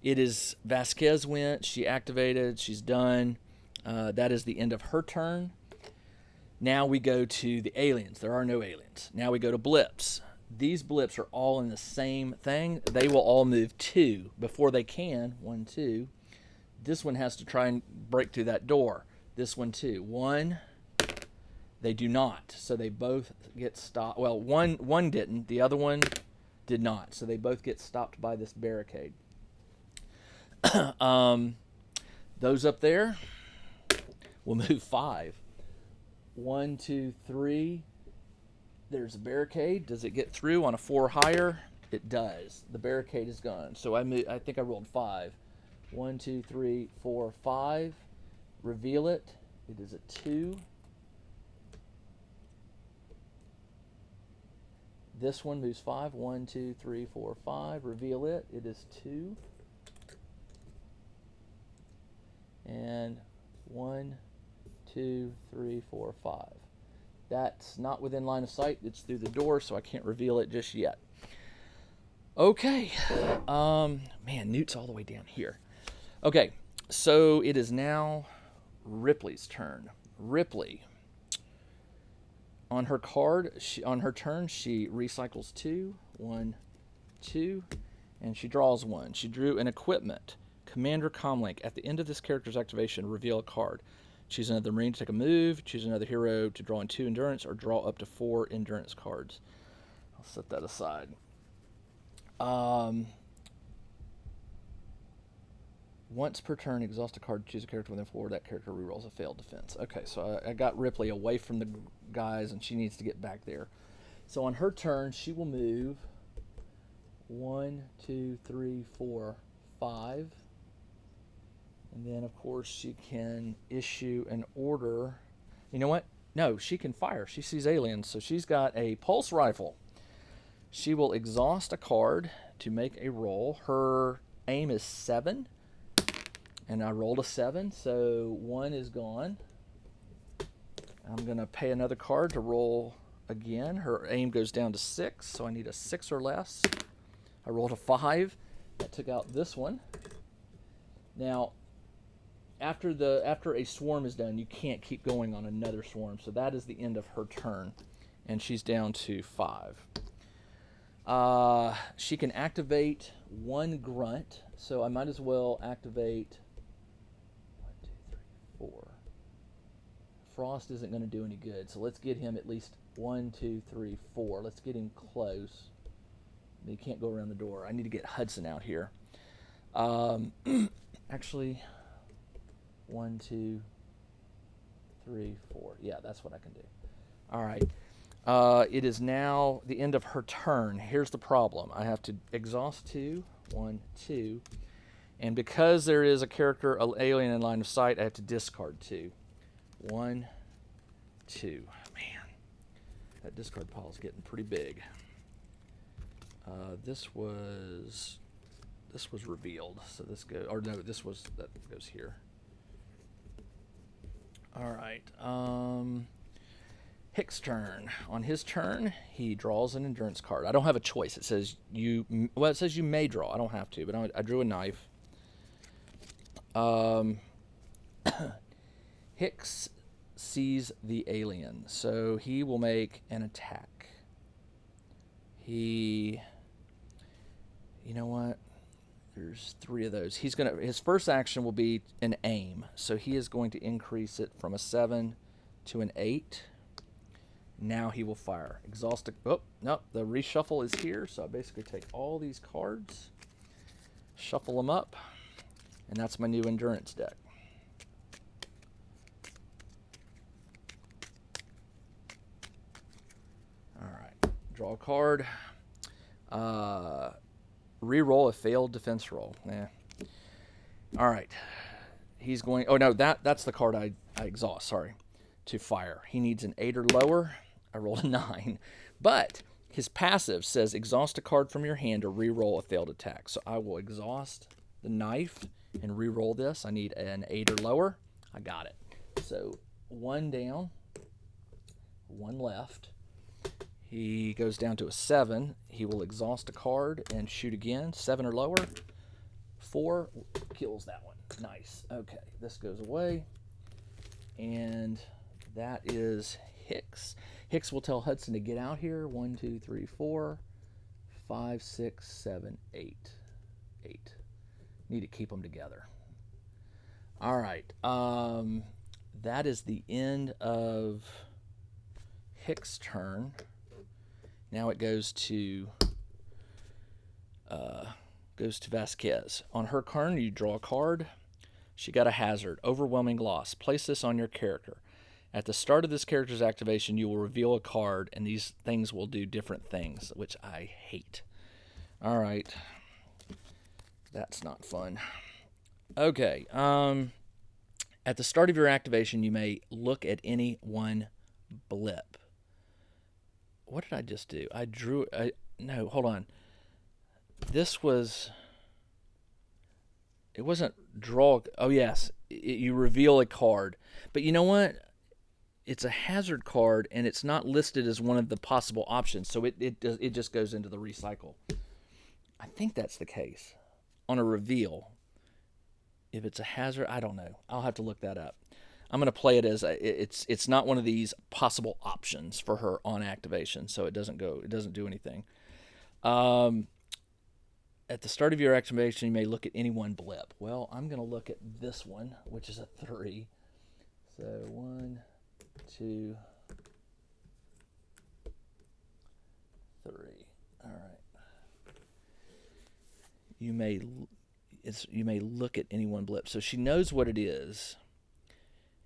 It is Vasquez went. She activated. She's done. That is the end of her turn. Now we go to the aliens. There are no aliens. Now we go to blips. These blips are all in the same thing. They will all move 2 before they can. 1, 2. This one has to try and break through that door. This one too. 1. They do not. So they both get stopped. Well, one didn't. The other one did not. So they both get stopped by this barricade. Those up there will move 5. 1, 2, 3. There's a barricade. Does it get through on a 4 higher? It does. The barricade is gone. So I think I rolled 5. 1, 2, 3, 4, 5. Reveal it. It is a 2. This one moves 5. 1, 2, 3, 4, 5. Reveal it. It is 2. And 1, 2, 3, 4, 5. That's not within line of sight. It's through the door, so I can't reveal it just yet. Okay. Man, Newt's all the way down here. Okay, so it is now Ripley's turn. Ripley. On her card, on her turn, she recycles 2. 1, 2. And she draws 1. She drew an equipment. Commander Comlink. At the end of this character's activation, reveal a card. Choose another Marine to take a move. Choose another hero to draw in 2 endurance or draw up to 4 endurance cards. I'll set that aside. Once per turn, exhaust a card, choose a character within 4. That character rerolls a failed defense. Okay, so I got Ripley away from the guys, and she needs to get back there. So on her turn, she will move 1, 2, 3, 4, 5. And then, of course, she can issue an order. You know what? No, she can fire. She sees aliens, so she's got a pulse rifle. She will exhaust a card to make a roll. Her aim is 7, and I rolled a 7, so 1 is gone. I'm going to pay another card to roll again. Her aim goes down to 6, so I need a 6 or less. I rolled a 5. That took out this one. Now, after a swarm is done, you can't keep going on another swarm, so that is the end of her turn, and she's down to 5. She can activate 1 grunt, so I might as well activate 1, 2, 3, 4. Frost isn't going to do any good, so let's get him at least 1, 2, 3, 4. Let's get him close. He can't go around the door. I need to get Hudson out here. Actually, 1, 2, 3, 4. Yeah, that's what I can do. All right. It is now the end of her turn. Here's the problem. I have to exhaust 2. 1, 2. And because there is a character, an alien in line of sight, I have to discard 2. 1, 2. Man, that discard pile is getting pretty big. This was revealed, so this goes, or no, that goes here. All right. Hick's turn. On his turn, he draws an endurance card. I don't have a choice. It says you may draw. I don't have to, but I drew a knife. Hicks sees the alien, so he will make an attack. You know what? There's 3 of those. His first action will be an aim, so he is going to increase it from a 7 to an 8. Now he will fire. Exhaust. Oh no, the reshuffle is here, so I basically take all these cards, shuffle them up, and that's my new endurance deck. All right, draw a card. Reroll a failed defense roll. All right. He's going... Oh, no, that's the card I exhaust, sorry, to fire. He needs an 8 or lower. I rolled a 9. But his passive says exhaust a card from your hand to reroll a failed attack. So I will exhaust the knife and reroll this. I need an 8 or lower. I got it. So 1 down, 1 left. He goes down to a 7. He will exhaust a card and shoot again. 7 or lower. 4 kills that one. Nice. Okay, this goes away. And that is Hicks. Hicks will tell Hudson to get out here. 1, 2, 3, 4, 5, 6, 7, 8. 8. Need to keep them together. All right. That is the end of Hicks' turn. Now it goes to Vasquez. On her turn, you draw a card. She got a hazard, overwhelming loss. Place this on your character. At the start of this character's activation, you will reveal a card, and these things will do different things, which I hate. All right. That's not fun. Okay. At the start of your activation, you may look at any one blip. What did I just do? I drew... no, hold on. This was... It wasn't draw... Oh, yes. You reveal a card. But you know what? It's a hazard card, and it's not listed as one of the possible options, so it just goes into the recycle. I think that's the case. On a reveal, if it's a hazard, I don't know. I'll have to look that up. I'm going to play it as it's not one of these possible options for her on activation, so it doesn't do anything. At the start of your activation, you may look at any one blip. Well, I'm going to look at this one, which is a 3. So 1, 2, 3. All right. You may look at any one blip. So she knows what it is.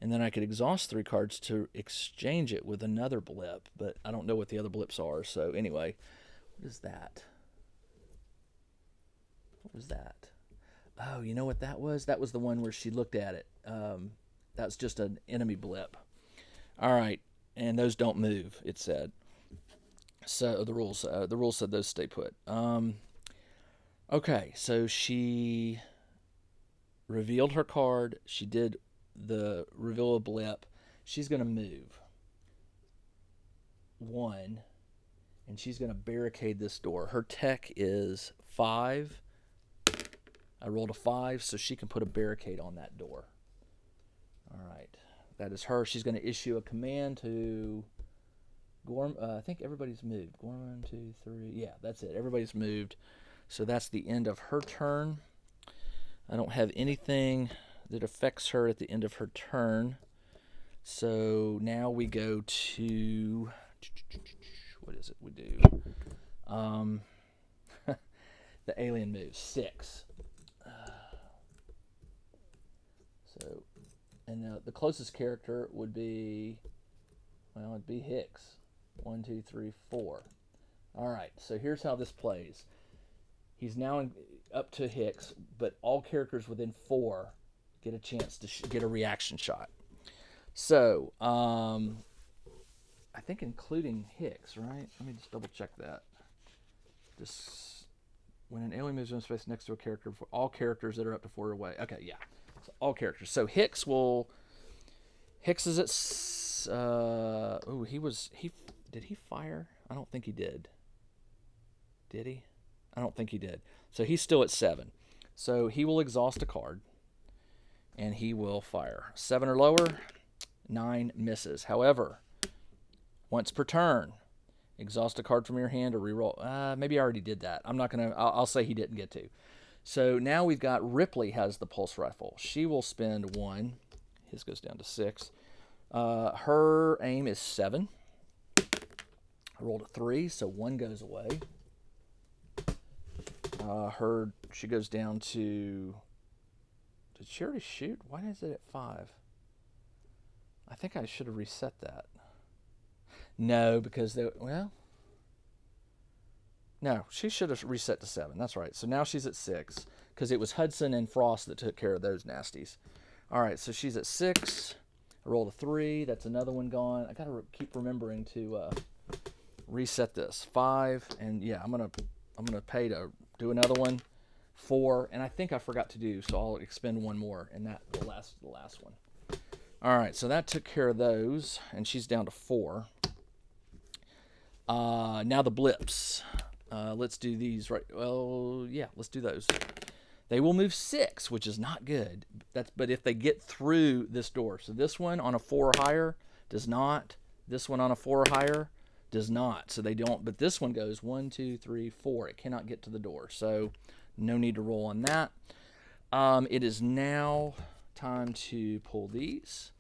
And then I could exhaust 3 cards to exchange it with another blip, but I don't know what the other blips are. So anyway, what is that? What was that? Oh, you know what that was? That was the one where she looked at it. That's just an enemy blip. All right, and those don't move, it said. So the rules said those stay put. Okay, so she revealed her card. She did the reveal a blip. She's going to move 1, and she's going to barricade this door. Her tech is 5. I rolled a 5, so she can put a barricade on that door. All right, that is her. She's going to issue a command to Gorm. I think everybody's moved. Gorm, 1, 2, 3. Yeah, that's it. Everybody's moved. So that's the end of her turn. I don't have anything that affects her at the end of her turn. So now we go to... What is it we do? The alien moves. 6. So, and the closest character would be... Well, it'd be Hicks. 1, 2, 3, 4. All right, so here's how this plays. He's now up to Hicks, but all characters within 4 get a chance to get a reaction shot. So, I think including Hicks, right? Let me just double check that. Just when an alien moves in space next to a character, for all characters that are up to 4 away. Okay, yeah. So all characters. So Hicks is at... did he fire? I don't think he did. Did he? I don't think he did. So he's still at 7. So he will exhaust a card, and he will fire. 7 or lower, 9 misses. However, once per turn, exhaust a card from your hand or reroll. Maybe I already did that. I'm not gonna. I'll say he didn't get to. So now we've got Ripley has the pulse rifle. She will spend 1. His goes down to 6. Her aim is 7. I rolled a 3, so 1 goes away. She goes down to... Did she already shoot? Why is it at 5? I think I should have reset that. No, because no, she should have reset to 7. That's right. So now she's at 6, because it was Hudson and Frost that took care of those nasties. All right, so she's at 6. I rolled a 3. That's another one gone. I got to keep remembering to reset this. 5, and yeah, I'm gonna pay to do another one. 4, and I think I forgot to do, so I'll expend 1 more, and that the last one. All right, so that took care of those, and she's down to 4. Now the blips. Let's do these right. Well, yeah, let's do those. They will move 6, which is not good. But if they get through this door, so this one on a 4 or higher does not. This one on a 4 or higher does not. So they don't. But this one goes 1, 2, 3, 4. It cannot get to the door. So no need to roll on that. It is now time to pull these.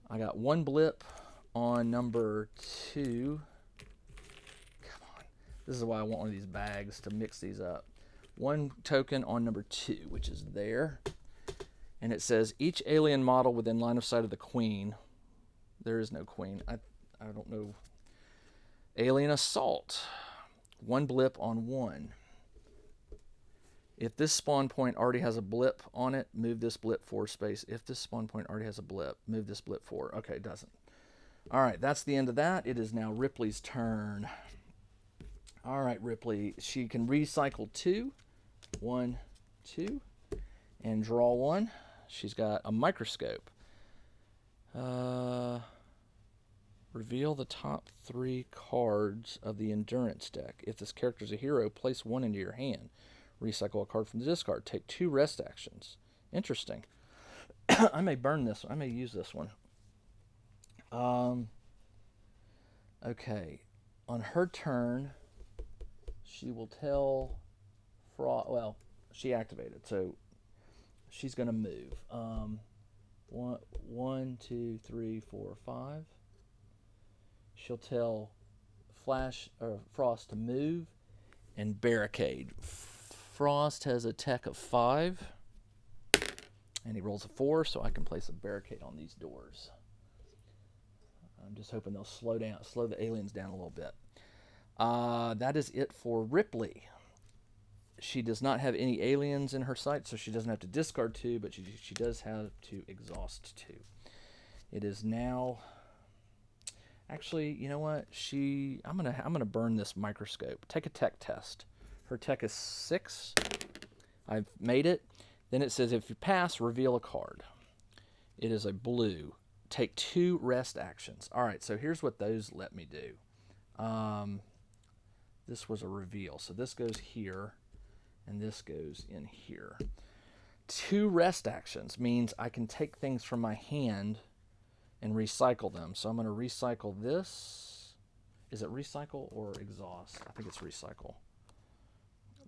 I got 1 blip on number 2. Come on. This is why I want one of these bags to mix these up. 1 token on number 2, which is there. And it says, each alien model within line of sight of the Queen There is no queen. I don't know. Alien assault. 1 blip on 1. If this spawn point already has a blip on it, move this blip 4 space. If this spawn point already has a blip, move this blip 4. Okay, it doesn't. All right, that's the end of that. It is now Ripley's turn. All right, Ripley. She can recycle 2. 1, 2. And draw 1. She's got a microscope. Reveal the top 3 cards of the endurance deck. If this character is a hero, place 1 into your hand. Recycle a card from the discard. Take 2 rest actions. Interesting. I may burn this one. I may use this one. Okay. On her turn, she will tell Frost. Well, she activated, so she's going to move. 1, 2, 3, 4, 5. She'll tell Frost to move and barricade. Frost has a tech of 5, and he rolls a 4, so I can place a barricade on these doors. I'm just hoping they'll slow the aliens down a little bit. That is it for Ripley. She does not have any aliens in her sight, so she doesn't have to discard 2, but she does have to exhaust 2. It is now. Actually, you know what? I'm gonna burn this microscope. Take a tech test. Her tech is 6. I've made it. Then it says if you pass, reveal a card. It is a blue. Take 2 rest actions. All right, so here's what those let me do. This was a reveal, so this goes here, and this goes in here. 2 rest actions means I can take things from my hand and recycle them. So I'm going to recycle this. Is it recycle or exhaust? I think it's recycle.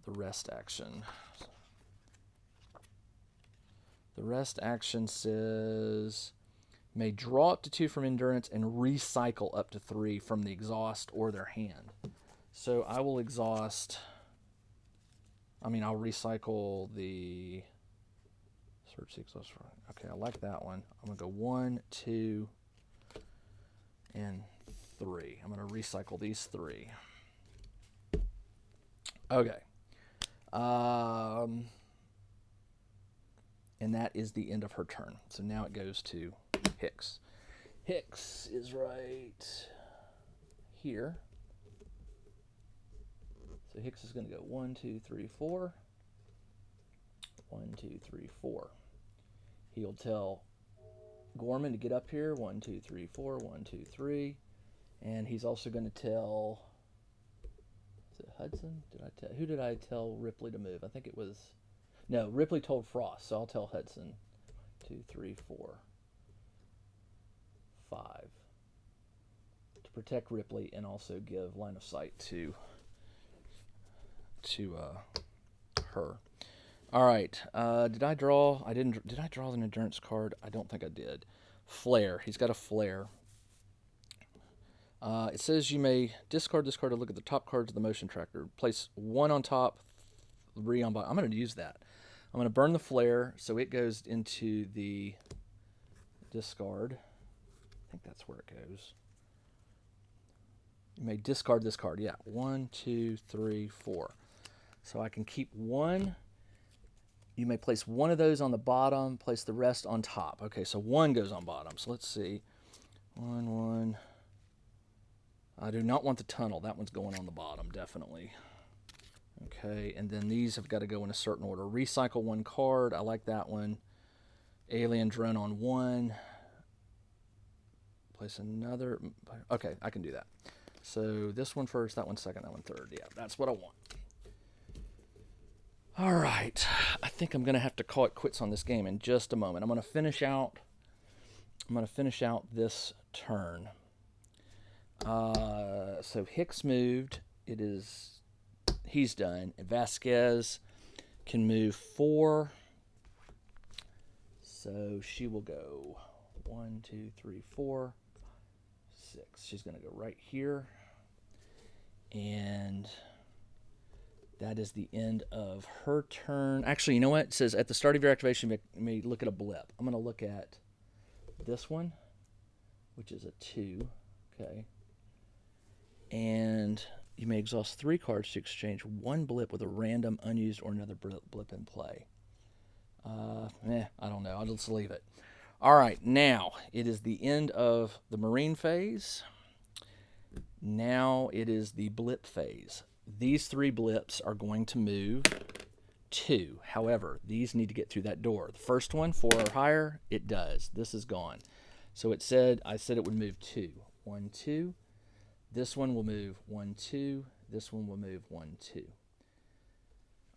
The rest action. The rest action says may draw up to 2 from endurance and recycle up to 3 from the exhaust or their hand. So I will exhaust. I'll recycle the search the exhaust. Okay, I like that one. I'm going to go 1, 2, and 3. I'm going to recycle these 3. Okay. And that is the end of her turn. So now it goes to Hicks. Hicks is right here. So Hicks is going to go 1, 2, 3, 4. 1, 2, 3, 4. He'll tell Gorman to get up here. 1, 2, 3, 4. 1, 2, 3. And he's also going to tell. Is it Hudson? Who did I tell Ripley to move? I think it was. No, Ripley told Frost, so I'll tell Hudson. 2, 3, 4, 5. To protect Ripley and also give line of sight to her. All right. Did I draw? I didn't. Did I draw an endurance card? I don't think I did. Flare. He's got a flare. It says you may discard this card to look at the top cards of the motion tracker. Place 1 on top, 3 on bottom. I'm going to use that. I'm going to burn the flare so it goes into the discard. I think that's where it goes. You may discard this card. Yeah. 1, 2, 3, 4. So I can keep 1. You may place 1 of those on the bottom, place the rest on top. Okay, so 1 goes on bottom. So let's see. 1, 1. I do not want the tunnel. That one's going on the bottom, definitely. Okay, and then these have got to go in a certain order. Recycle 1 card. I like that one. Alien drone on 1. Place another. Okay, I can do that. So this one first, that one second, that one third. Yeah, that's what I want. All right, I think I'm going to have to call it quits on this game in just a moment. I'm going to finish out this turn. So Hicks moved. He's done. Vasquez can move 4. So she will go 1, 2, 3, 4, 6. She's going to go right here. And that is the end of her turn. Actually, you know what? It says at the start of your activation, you may look at a blip. I'm going to look at this one, which is a 2. Okay. And you may exhaust 3 cards to exchange 1 blip with a random, unused, or another blip in play. I don't know. I'll just leave it. All right, now it is the end of the Marine phase. Now it is the blip phase. These 3 blips are going to move 2. However, these need to get through that door. The first one, 4 or higher, it does. This is gone. So I said it would move 2. 1, 2. This one will move 1, 2. This one will move 1, 2.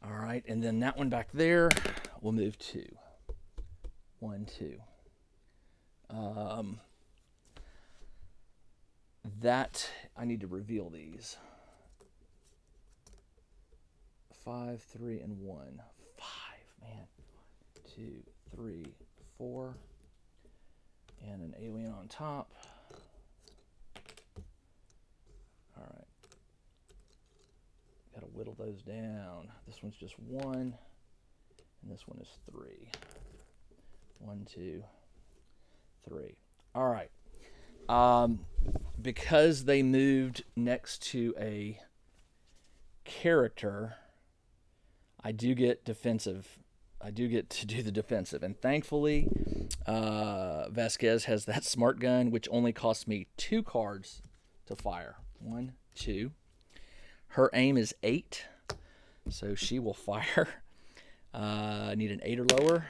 All right, and then that one back there will move 2. 1, 2. That I need to reveal these. 5, 3, and 1. 5, man. 2, 3, 4, and an alien on top. All right. Got to whittle those down. This one's just 1, and this one is 3. 1, 2, 3. All right. Because they moved next to a character, I do get defensive. I do get to do the defensive. And thankfully, Vasquez has that smart gun, which only costs me 2 cards to fire. 1, 2. Her aim is 8, so she will fire. I need an 8 or lower.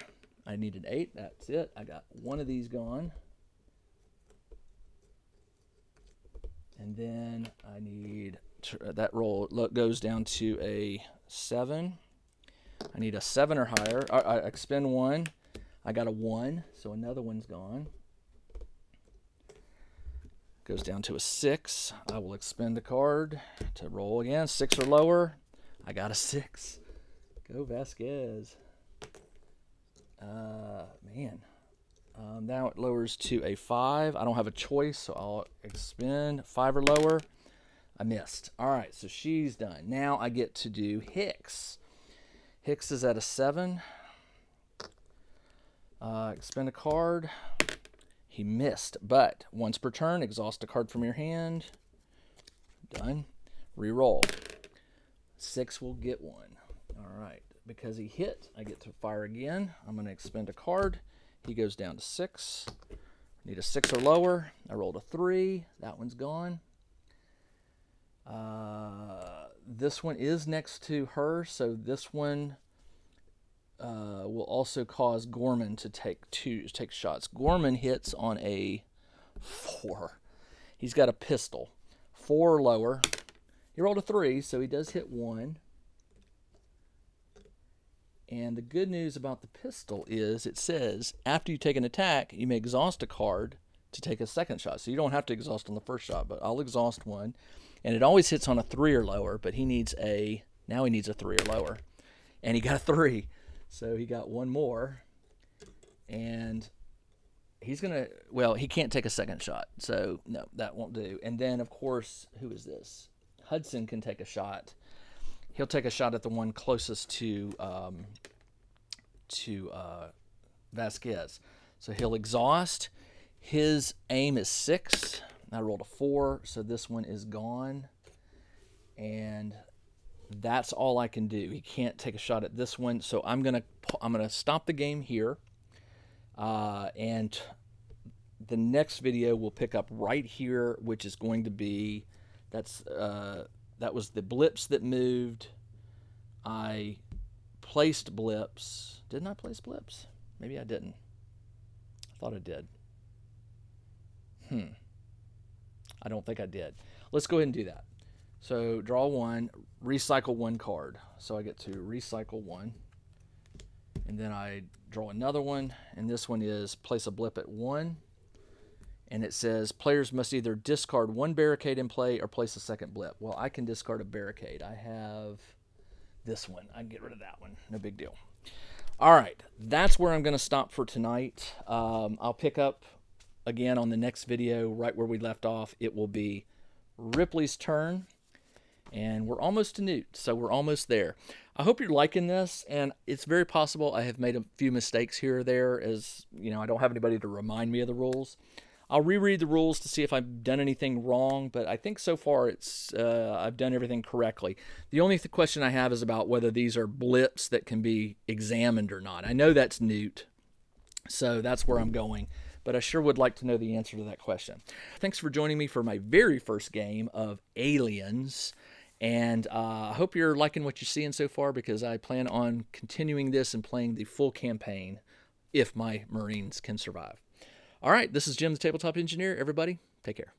I need an 8. That's it. I got one of these gone. And then I need that roll goes down to a 7. I need a 7 or higher. I expend 1. I got a 1, so another one's gone. Goes down to a 6. I will expend a card to roll again. 6 or lower. I got a 6. Go Vasquez. Man. Now it lowers to a 5. I don't have a choice, so I'll expend 5 or lower. I missed. All right, so she's done. Now I get to do Hicks. Hicks is at a 7. Expend a card. He missed, but once per turn, exhaust a card from your hand. Done. Reroll. 6 will get 1. All right. Because he hit, I get to fire again. I'm going to expend a card. He goes down to 6. Need a 6 or lower. I rolled a 3. That one's gone. This one is next to her, so this one will also cause Gorman to take shots. Gorman hits on a 4. He's got a pistol. 4 or lower. He rolled a 3, so he does hit 1. And the good news about the pistol is it says after you take an attack, you may exhaust a card to take a second shot. So you don't have to exhaust on the first shot, but I'll exhaust one. And it always hits on a 3 or lower, but he needs a 3 or lower. And he got a 3. So he got 1 more. And he's going to, well, he can't take a second shot. So no, that won't do. And then, of course, who is this? Hudson can take a shot. He'll take a shot at the one closest to Vasquez. So he'll exhaust. His aim is 6. I rolled a 4, so this one is gone. And that's all I can do. He can't take a shot at this one, so I'm gonna stop the game here. And the next video will pick up right here, which is going to be that was the blips that moved. I placed blips. Didn't I place blips? Maybe I didn't. I thought I did. I don't think I did. Let's go ahead and do that. So draw 1, recycle 1 card. So I get to recycle 1. And then I draw another one. And this one is place a blip at 1. And it says players must either discard 1 barricade in play or place a second blip. Well, I can discard a barricade. I have this one. I can get rid of that one. No big deal. All right. That's where I'm going to stop for tonight. I'll pick up again on the next video right where we left off. It will be Ripley's turn. And we're almost to Newt, so we're almost there. I hope you're liking this, and it's very possible I have made a few mistakes here or there, as you know, I don't have anybody to remind me of the rules. I'll reread the rules to see if I've done anything wrong, but I think so far I've done everything correctly. The only question I have is about whether these are blips that can be examined or not. I know that's Newt, so that's where I'm going, but I sure would like to know the answer to that question. Thanks for joining me for my very first game of Aliens, and I hope you're liking what you're seeing so far, because I plan on continuing this and playing the full campaign if my Marines can survive. All right, this is Jim the Tabletop Engineer. Everybody, take care.